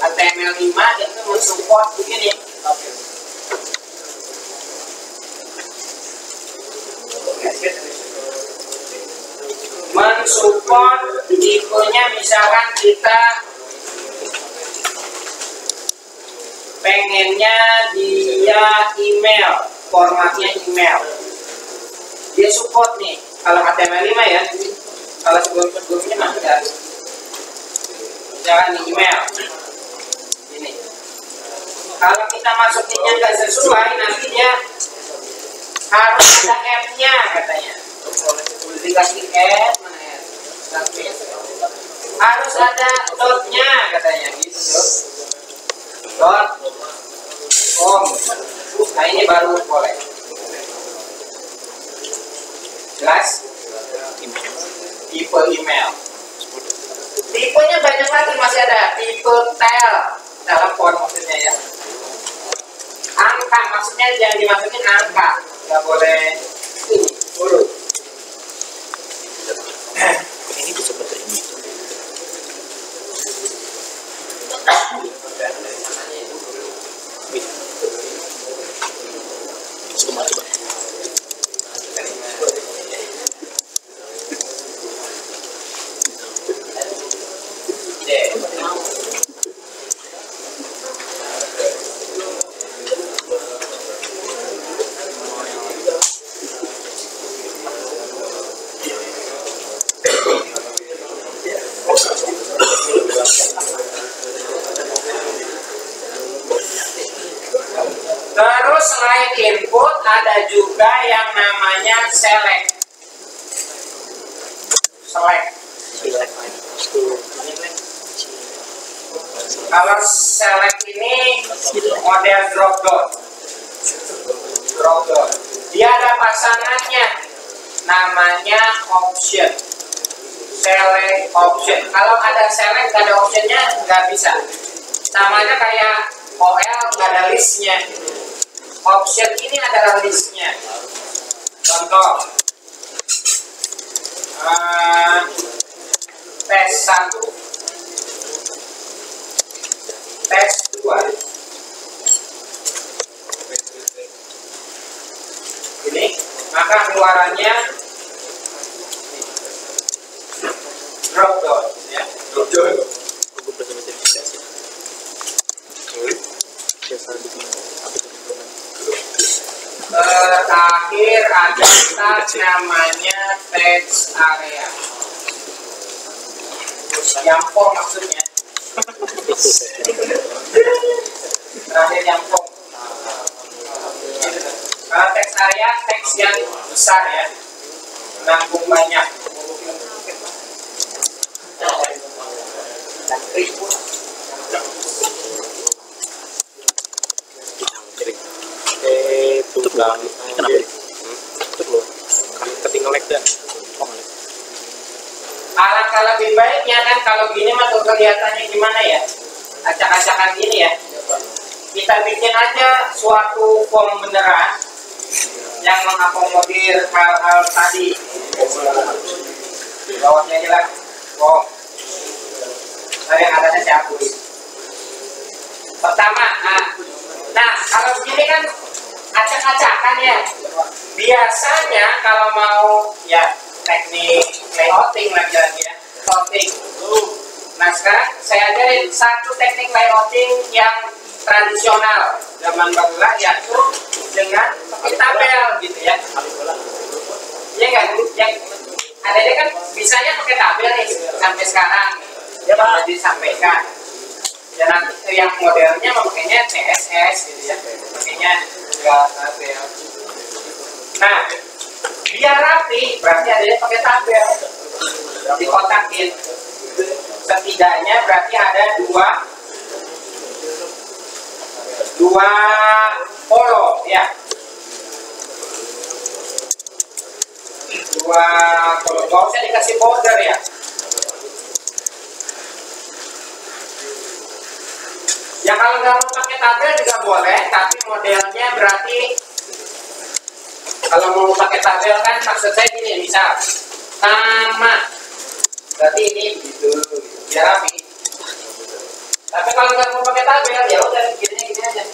HTML5 itu mensupport begini. Mensupport tipenya misalkan kita pengennya dia email, formatnya email, dia support nih. Kalau HTML5 ya, kalau sebelumnya mah enggak. Jangan di email ini. Kalau kita masukinnya nggak sesuai, nanti dia harus ada app-nya katanya. Dikasih app, mana ya? Harus ada dotnya katanya gitu. Dot com. Nah ini baru boleh. Jelas? Tipe email. Tipenya banyak lagi, masih ada tipe telepon maksudnya ya. Angka maksudnya yang dimasukin angka, nggak boleh huruf. Ini bisa baca ini. Kemari Bang. Terus selain input ada juga yang namanya select. Kalau select ini model drop down. Dia ada pasangannya, namanya option. Select option. Kalau ada select nggak ada optionnya nggak bisa. Namanya kayak OL nggak ada listnya. Option ini adalah listnya. Contoh tes 1, tes 2. Ini maka keluarannya drop down ya. Aku berasa notifikasi. Biasa bikin terakhir ada tab namanya text area. Yang form maksudnya. Terakhir yang form. Kalau text area teks yang besar ya, menampung banyak. Kenapa? Tutup loh. Ketinggalan lag dah. Alangkah lebih baiknya kan kalau gini mah tuh kelihatannya gimana ya? Acak-acakan gini ya. Kita bikin aja suatu form beneran yang mengakomodir hal-hal tadi. Bawahnya aja lah. Form. Nah, yang atasnya saya hapus. Pertama, nah kalau begini kan acak-acakan ya. Biasanya kalau mau ya teknik layouting lagi ya, layouting. Nah sekarang saya ajarin satu teknik layouting yang tradisional zaman bahula, yaitu dengan pakai tabel gitu ya. Ya kan, yang adanya kan bisanya pakai tabel nih sampai sekarang ya Pak disampaikan. Dan yang modernnya memakainya CSS gitu ya, makanya enggak tabel. Nah, biar rapi berarti adanya pakai tabel, dikotakin. Setidaknya berarti ada dua kolom ya, dua kolom. Gak usah dikasih border ya. Ya kalau nggak mau pakai tabel juga boleh, tapi modelnya berarti kalau mau pakai tabel kan maksud saya gini, misal nama, berarti ini gitu, biar rapi. Tapi kalau nggak mau pakai tabel ya udah bikinnya gini aja,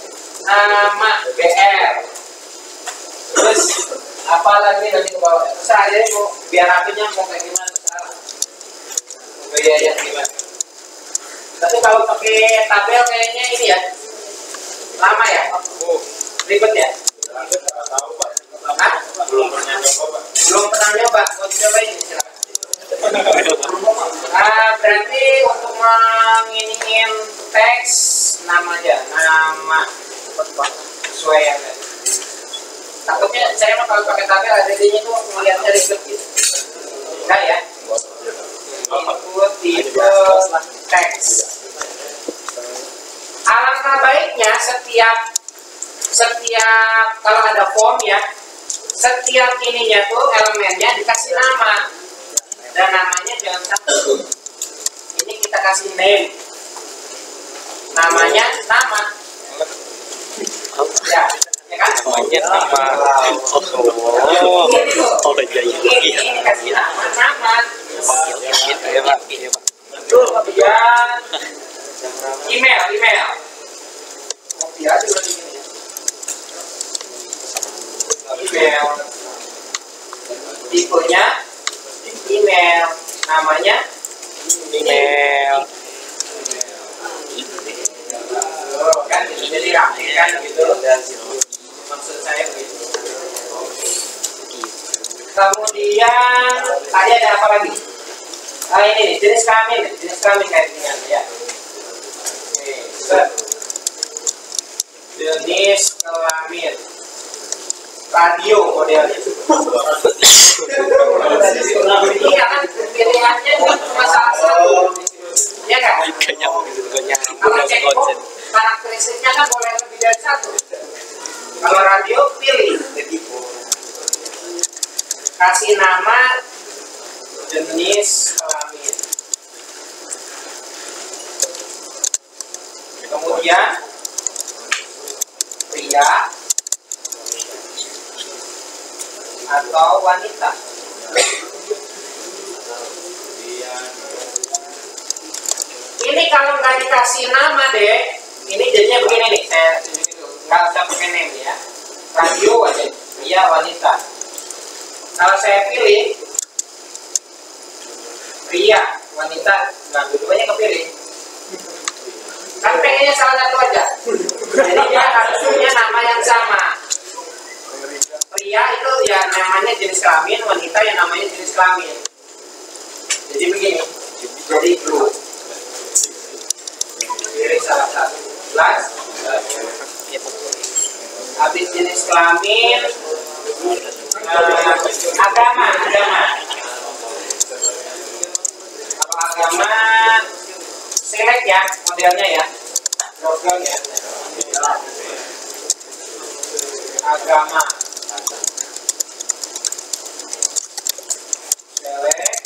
nama BR, terus apa lagi nanti ke bawah, terserah aja kok, biar rapinya mau kayak gimana terserah, mau gaya gimana. Tapi kalau pakai tabel kayaknya ini ya lama ya, ribet ya. Belum pernah nyoba, mau cobain silakan. Berarti untuk menginiin teks nama aja, nama sesuai yang ada. Takutnya saya mah kalau pakai tabel ada dia tuh melihatnya ribet gitu. Enggak ya? Input tipe teks. Alangkah baiknya setiap kalau ada form ya, setiap ininya tuh elemennya dikasih nama, dan namanya jangan satu. Ini kita kasih name, namanya nama. Ya kan? Namanya nama. Oh iya. Ini kasih nama. Iya Pak. Kemudian email. Kopiah juga di sini. Email. Tipenya email, namanya Email. kan jadi rapi kan gitu. Maksud saya begitu. Kemudian tadi ada apa lagi? Ini nih, jenis kelamin kayak gini ya. Oke, set. Jenis kelamin. Radio modelnya. Iya kan pilihannya cuma salah satu. Ya kan? Kalau cekbok karakteristiknya kan boleh lebih dari satu. Kalau radio pilih. Kasih nama jenis kelamin. Kemudian pria atau wanita. Ini kalau nggak dikasih nama deh, ini jadinya begini nih. Saya tunjukin dulu. Nggak usah pakai name ya. Radio aja, pria wanita. Kalau saya pilih pria wanita, nggak dua-duanya kepilih. Kan pengennya salah satu aja. Jadi dia harus punya nama yang sama. Pria itu ya namanya jenis kelamin, wanita yang namanya jenis kelamin. Jadi begini, jadi blue. Pilih salah satu. Plus, habis jenis kelamin, agama. Kalau agama, select ya modelnya ya. Program ya. Agama. Select.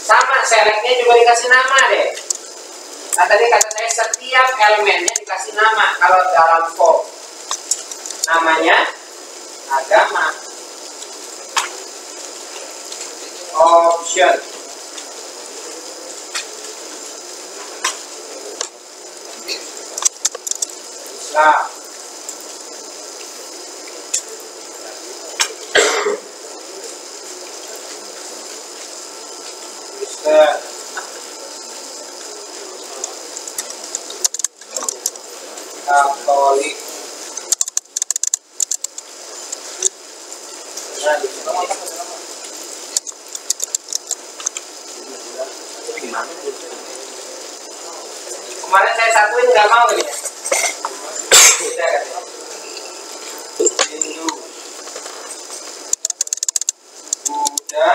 Sama selectnya juga dikasih nama deh. Nah tadi kata saya setiap elemennya dikasih nama. Kalau dalam form namanya agama. Option. Islam. Kristen. Katolik. Nah, di situ Gimana? kemarin saya satuin nggak mau ini. Hindu, Buddha,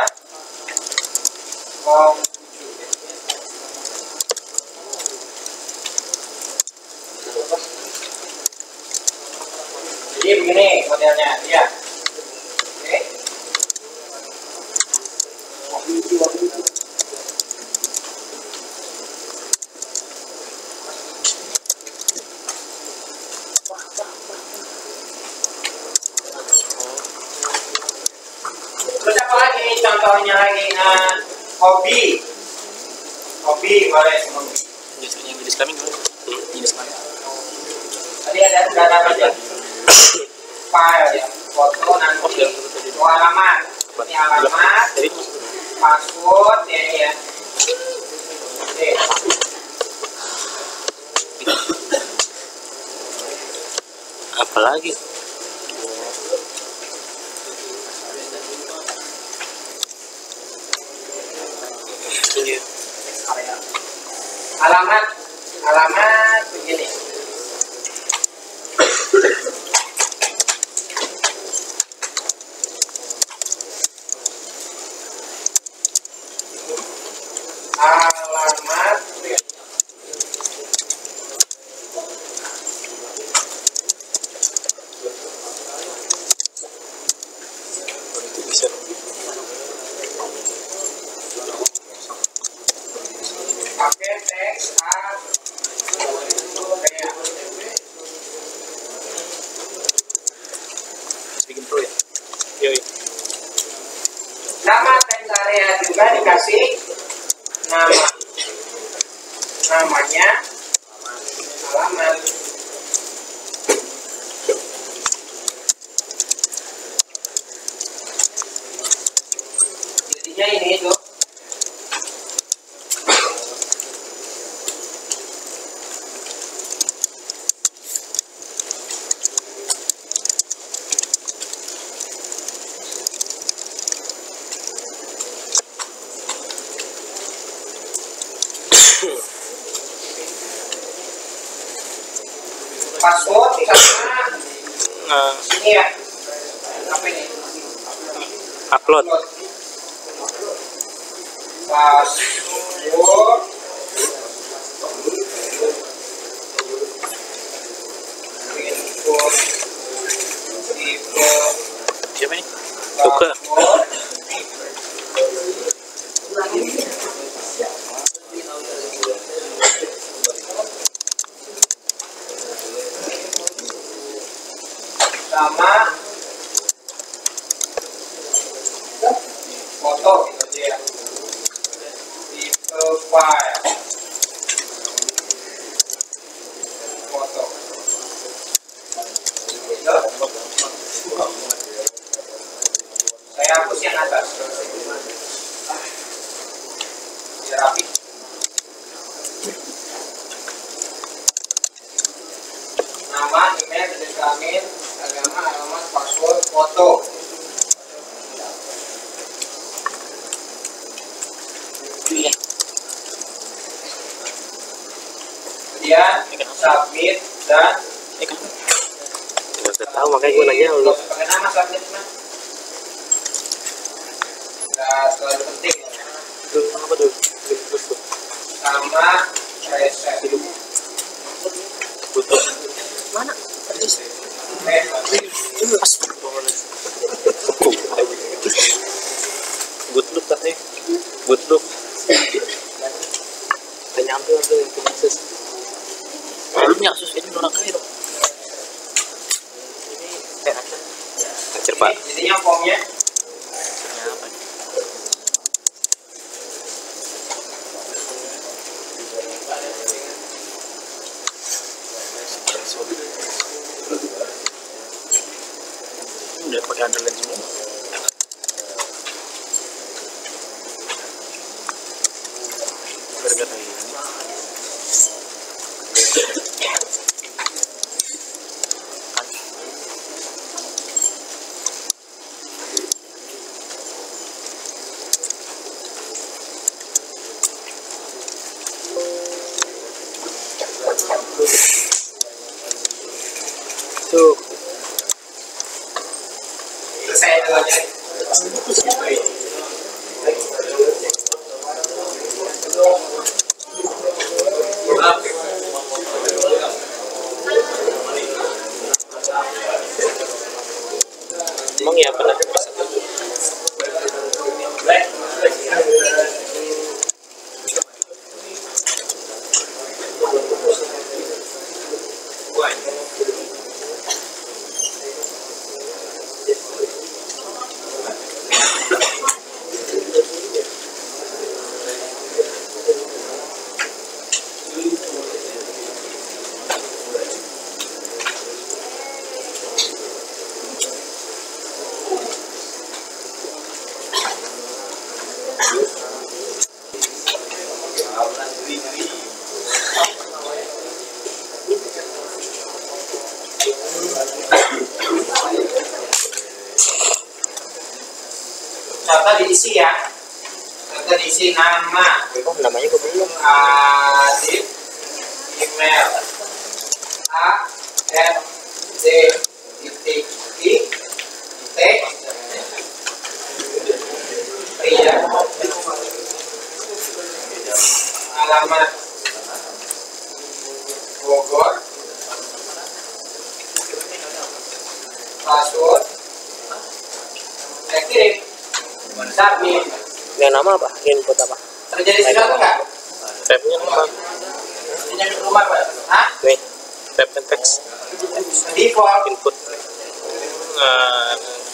Konghucu. Jadi begini modelnya, ya. Oke. Terus apa lagi contohnya lagi? Hobi boleh hobi. Jenis kelamin gimana? Jenis kelamin. Tadi ada data aja. File ya, foto nanti. Alamat. Ini alamat. Password ya ini ya. Oke. Apa lagi? Alamat begini. XA bikin pro ya. Yoi. Nama teks area juga dikasih namanya halaman. Jadinya ini tuh password di sana. Nah, Ini ya. Apa ini? upload. Password. Input. Tipe. Siapa nih? Buka. Sama foto gitu aja ya. Tipe file foto gitu. Saya hapus yang atas biar rapi. Nama, email, jenis kelamin, agama, alamat, password, foto. Kemudian submit dan Nggak tahu makanya gue nanya lu. pakai nama submit mah. Nggak terlalu penting. Dulu apa dulu? Sama reset. Butuh. Mana? Good look katanya. Good look. Tanya ambil itu Asus. Belum ya Asus ini orang kaya dong. Ini Acer Pak. Jadinya formnya Acernya apa nih? Udah pakai underline semua. Gara-gara ini. Tuh. selesai dulu aja. Emang ya pernah Contoh diisi ya. Contoh diisi nama. Oh, namanya gue belum. Adit, email a f d titik i titik pria, alamat Bogor, password, kirim, submit. Yang nama apa? Input apa? Terjadi sesuatu nggak? tabnya nama Ini di rumah Pak. Hah? nih, tab and text Default. input.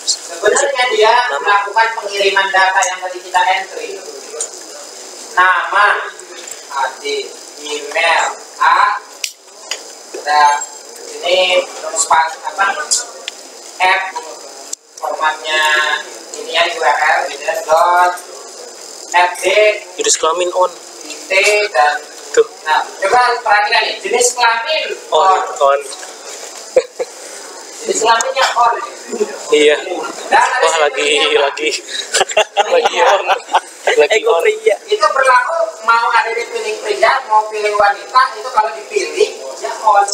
Sebenarnya dia melakukan pengiriman data yang tadi kita entry. Nama, ID, email, ini app formatnya ini ya URL gitu ya, .fd jenis kelamin on t dan tuh nah coba perhatikan nih jenis kelamin on jenis kelaminnya on iya. dan ada Wah lagi Pria. on lagi on pria. Itu berlaku mau ada dipilih pria mau pilih wanita itu kalau dipilih ya on.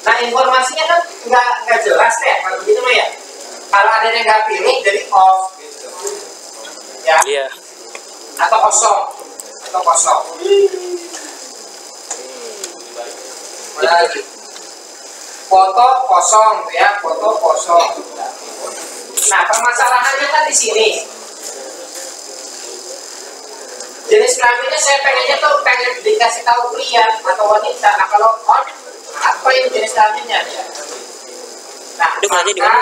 Nah informasinya kan nggak jelas ya kalau begitu mah ya. Kalau ada yang nggak pilih jadi off gitu. Ya. iya. Atau kosong. Mana lagi? Foto kosong ya, foto kosong. Nah permasalahannya kan di sini. Jenis kelaminnya saya pengen dikasih tahu pria atau wanita. Nah kalau on apa yang jenis kelaminnya ya? Nah maka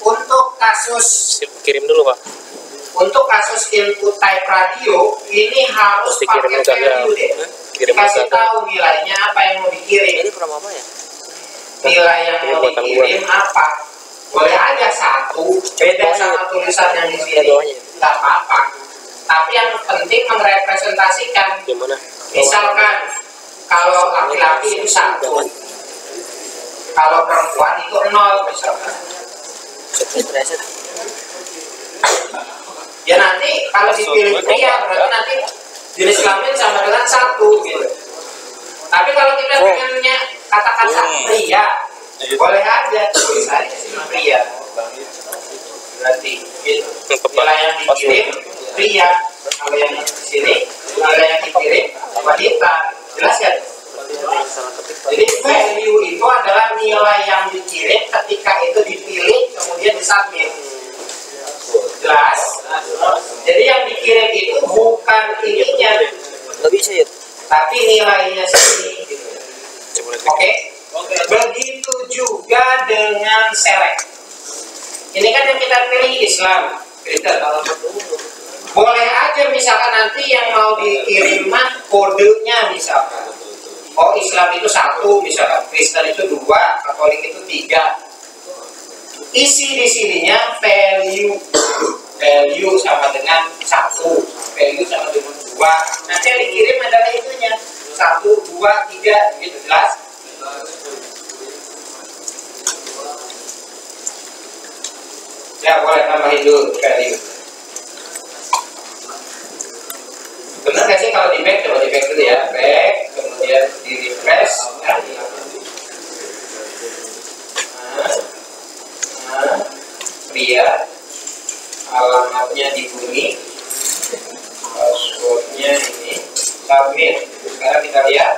untuk kasus Kirim dulu Pak. untuk kasus input type radio ini harus pakai value deh. Dikasih tahu nilainya apa yang mau dikirim. Ini from apa ya? Nilai yang mau dikirim apa? Boleh aja satu, beda sama tulisan yang di sini, nggak apa-apa. Tapi yang penting merepresentasikan. Gimana? Misalkan kalau laki-laki itu 1, kalau perempuan itu 0 misalkan. Ya nanti kalau dipilih pria berarti nanti jenis kelamin sama dengan 1 gitu. Tapi kalau kita pengennya kata-kata pria, boleh aja tulisannya pria. Berarti gitu. Nilai yang dikirim pria, kalau yang di sini nilai yang dikirim wanita. Jelas kan? Jadi value itu adalah nilai yang dikirim ketika itu dipilih kemudian disubmit. Jelas? Jadi yang dikirim itu bukan ininya, Nggak bisa ya? tapi nilainya sendiri. Oke? Begitu juga dengan select. Ini kan yang kita pilih Islam. Boleh aja misalkan nanti yang mau dikirim mah kodenya misalkan. Oh Islam itu 1 misalkan, Kristen itu 2, Katolik itu 3. Isi di sininya value sama dengan 1, value sama dengan 2. Nanti yang dikirim adalah itunya 1, 2, 3 gitu, jelas? Ya boleh tambahin dulu value. Benar nggak sih kalau di back? Coba di back dulu ya, back kemudian di refresh ya. Pria, alamatnya di bumi, passwordnya ini, submit. Sekarang kita lihat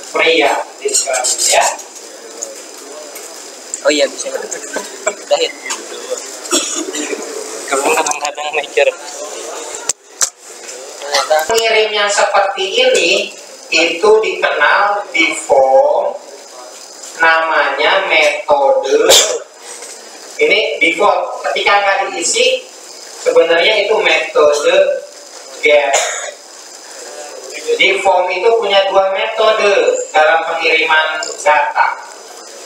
pria di sekarang ya. Oh iya bisa. Udah hit. Kalau kadang-kadang mikir Pengirim yang seperti ini itu dikenal di form namanya metode. Ini default, ketika nggak diisi sebenarnya itu metode get. Jadi form itu punya 2 metode dalam pengiriman data.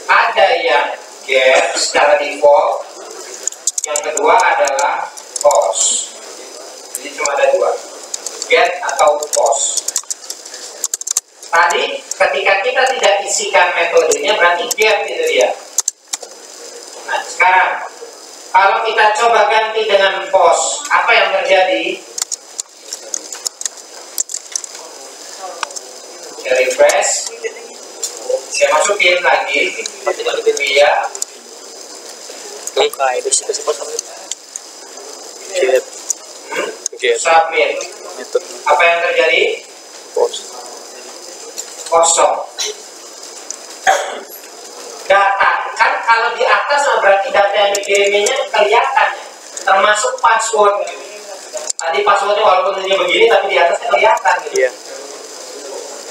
Ada yang get secara default, yang kedua adalah post. Jadi cuma ada 2, get atau post. Tadi ketika kita tidak isikan metodenya berarti get itu dia. Nah sekarang kalau kita coba ganti dengan post, apa yang terjadi? Saya refresh, saya masukin lagi via kayak bisa get submit. metode Apa yang terjadi? post. Kosong. Data kan kalau di atas berarti data yang dikirimnya kelihatan, termasuk password. tadi passwordnya walaupun ini begini tapi di atasnya kelihatan gitu. Iya.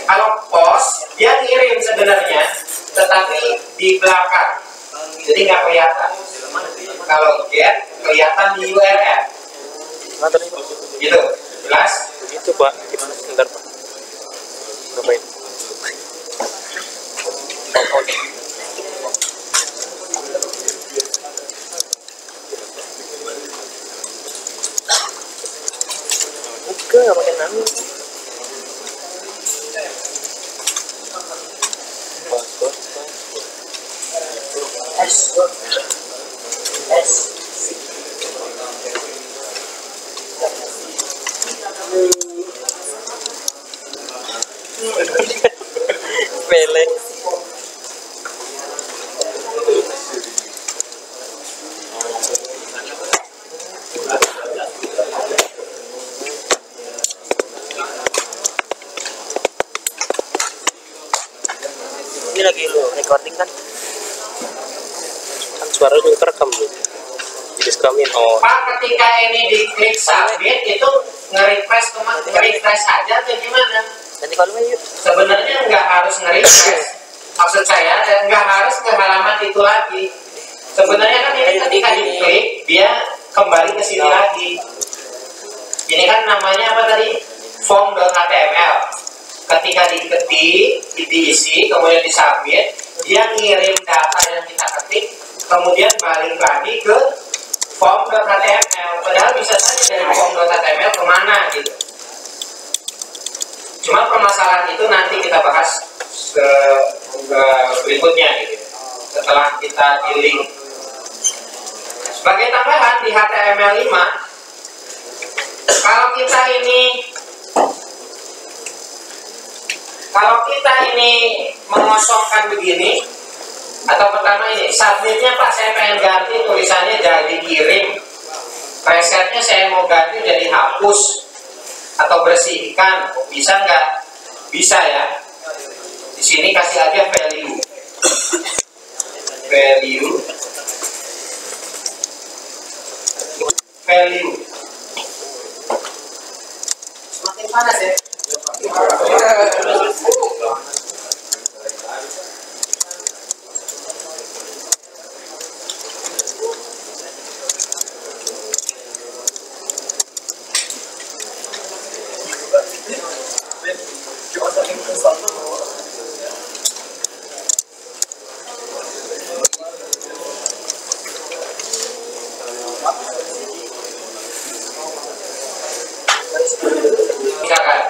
Kalau pos dia ngirim sebenarnya, tetapi di belakang, jadi nggak kelihatan. Kalau get kelihatan di URL. Nah, tadi Pak. Gitu, jelas? Begitu Pak, gimana? Bentar Pak. Ngapain? Bukan, nggak pakai nami. Password. Pele. Ini lagi lu recording kan? Kan suara juga terekam nih. Jadi sekamin. Oh. Pak, ketika ini diklik submit itu nge-refresh aja atau gimana? Nanti kalau yuk. Sebenarnya nggak harus nge-refresh. Maksud saya nggak harus ke halaman itu lagi. Sebenarnya kan ini ketika diklik dia kembali ke sini lagi. Ini kan namanya apa tadi? Form.html. Ketika diketik, diisi, kemudian disubmit, dia ngirim data yang kita ketik, kemudian balik lagi ke form.html. Padahal bisa saja dari form.html kemana gitu. Cuma permasalahan itu nanti kita bahas ke berikutnya gitu. Setelah kita di-link. Sebagai tambahan di HTML5, kalau kita ini mengosongkan begini, atau pertama ini submitnya Pak saya pengen ganti tulisannya jadi kirim, presetnya saya mau ganti jadi hapus atau bersihkan, bisa nggak? Bisa ya. Di sini kasih aja value, semakin panas ya. Misalkan,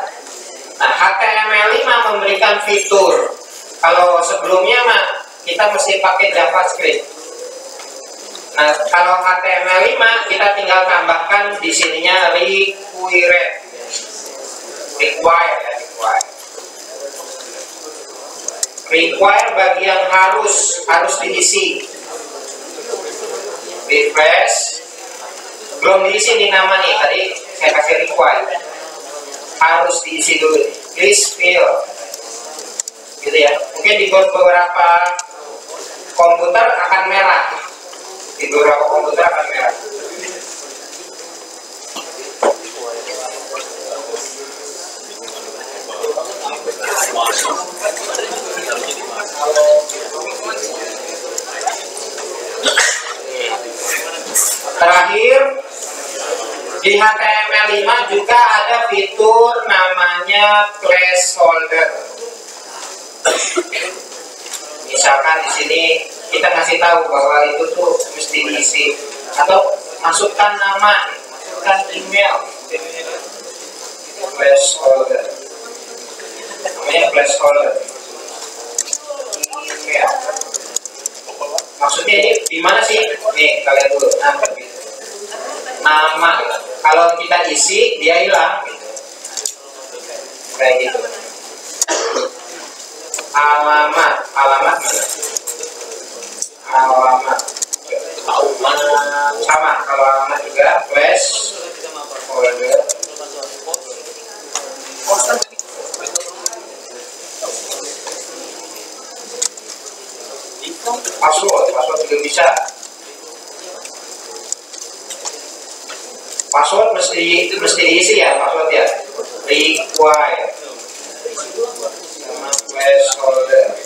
nah HTML5 memberikan fitur. Kalau sebelumnya mah kita mesti pakai JavaScript. Nah kalau HTML5 kita tinggal tambahkan di sininya require bagian harus diisi. Refresh, belum diisi di nama nih, tadi saya kasih require, harus diisi dulu, please fill gitu ya. Mungkin di beberapa komputer akan merah, Terakhir, di HTML5 juga ada fitur namanya placeholder. Misalkan di sini kita ngasih tahu bahwa itu tuh mesti diisi, atau masukkan nama, masukkan email. Placeholder. Namanya placeholder. Email. Maksudnya ini di mana sih? Nih kalian dulu. Nama. Kalau kita isi dia hilang. Kayak gitu. Alamat mana? Alamat. Sama. Kalau alamat juga placeholder. Password juga bisa. Password mesti diisi ya, password ya. Require sama placeholder.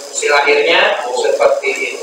Hasil akhirnya seperti ini.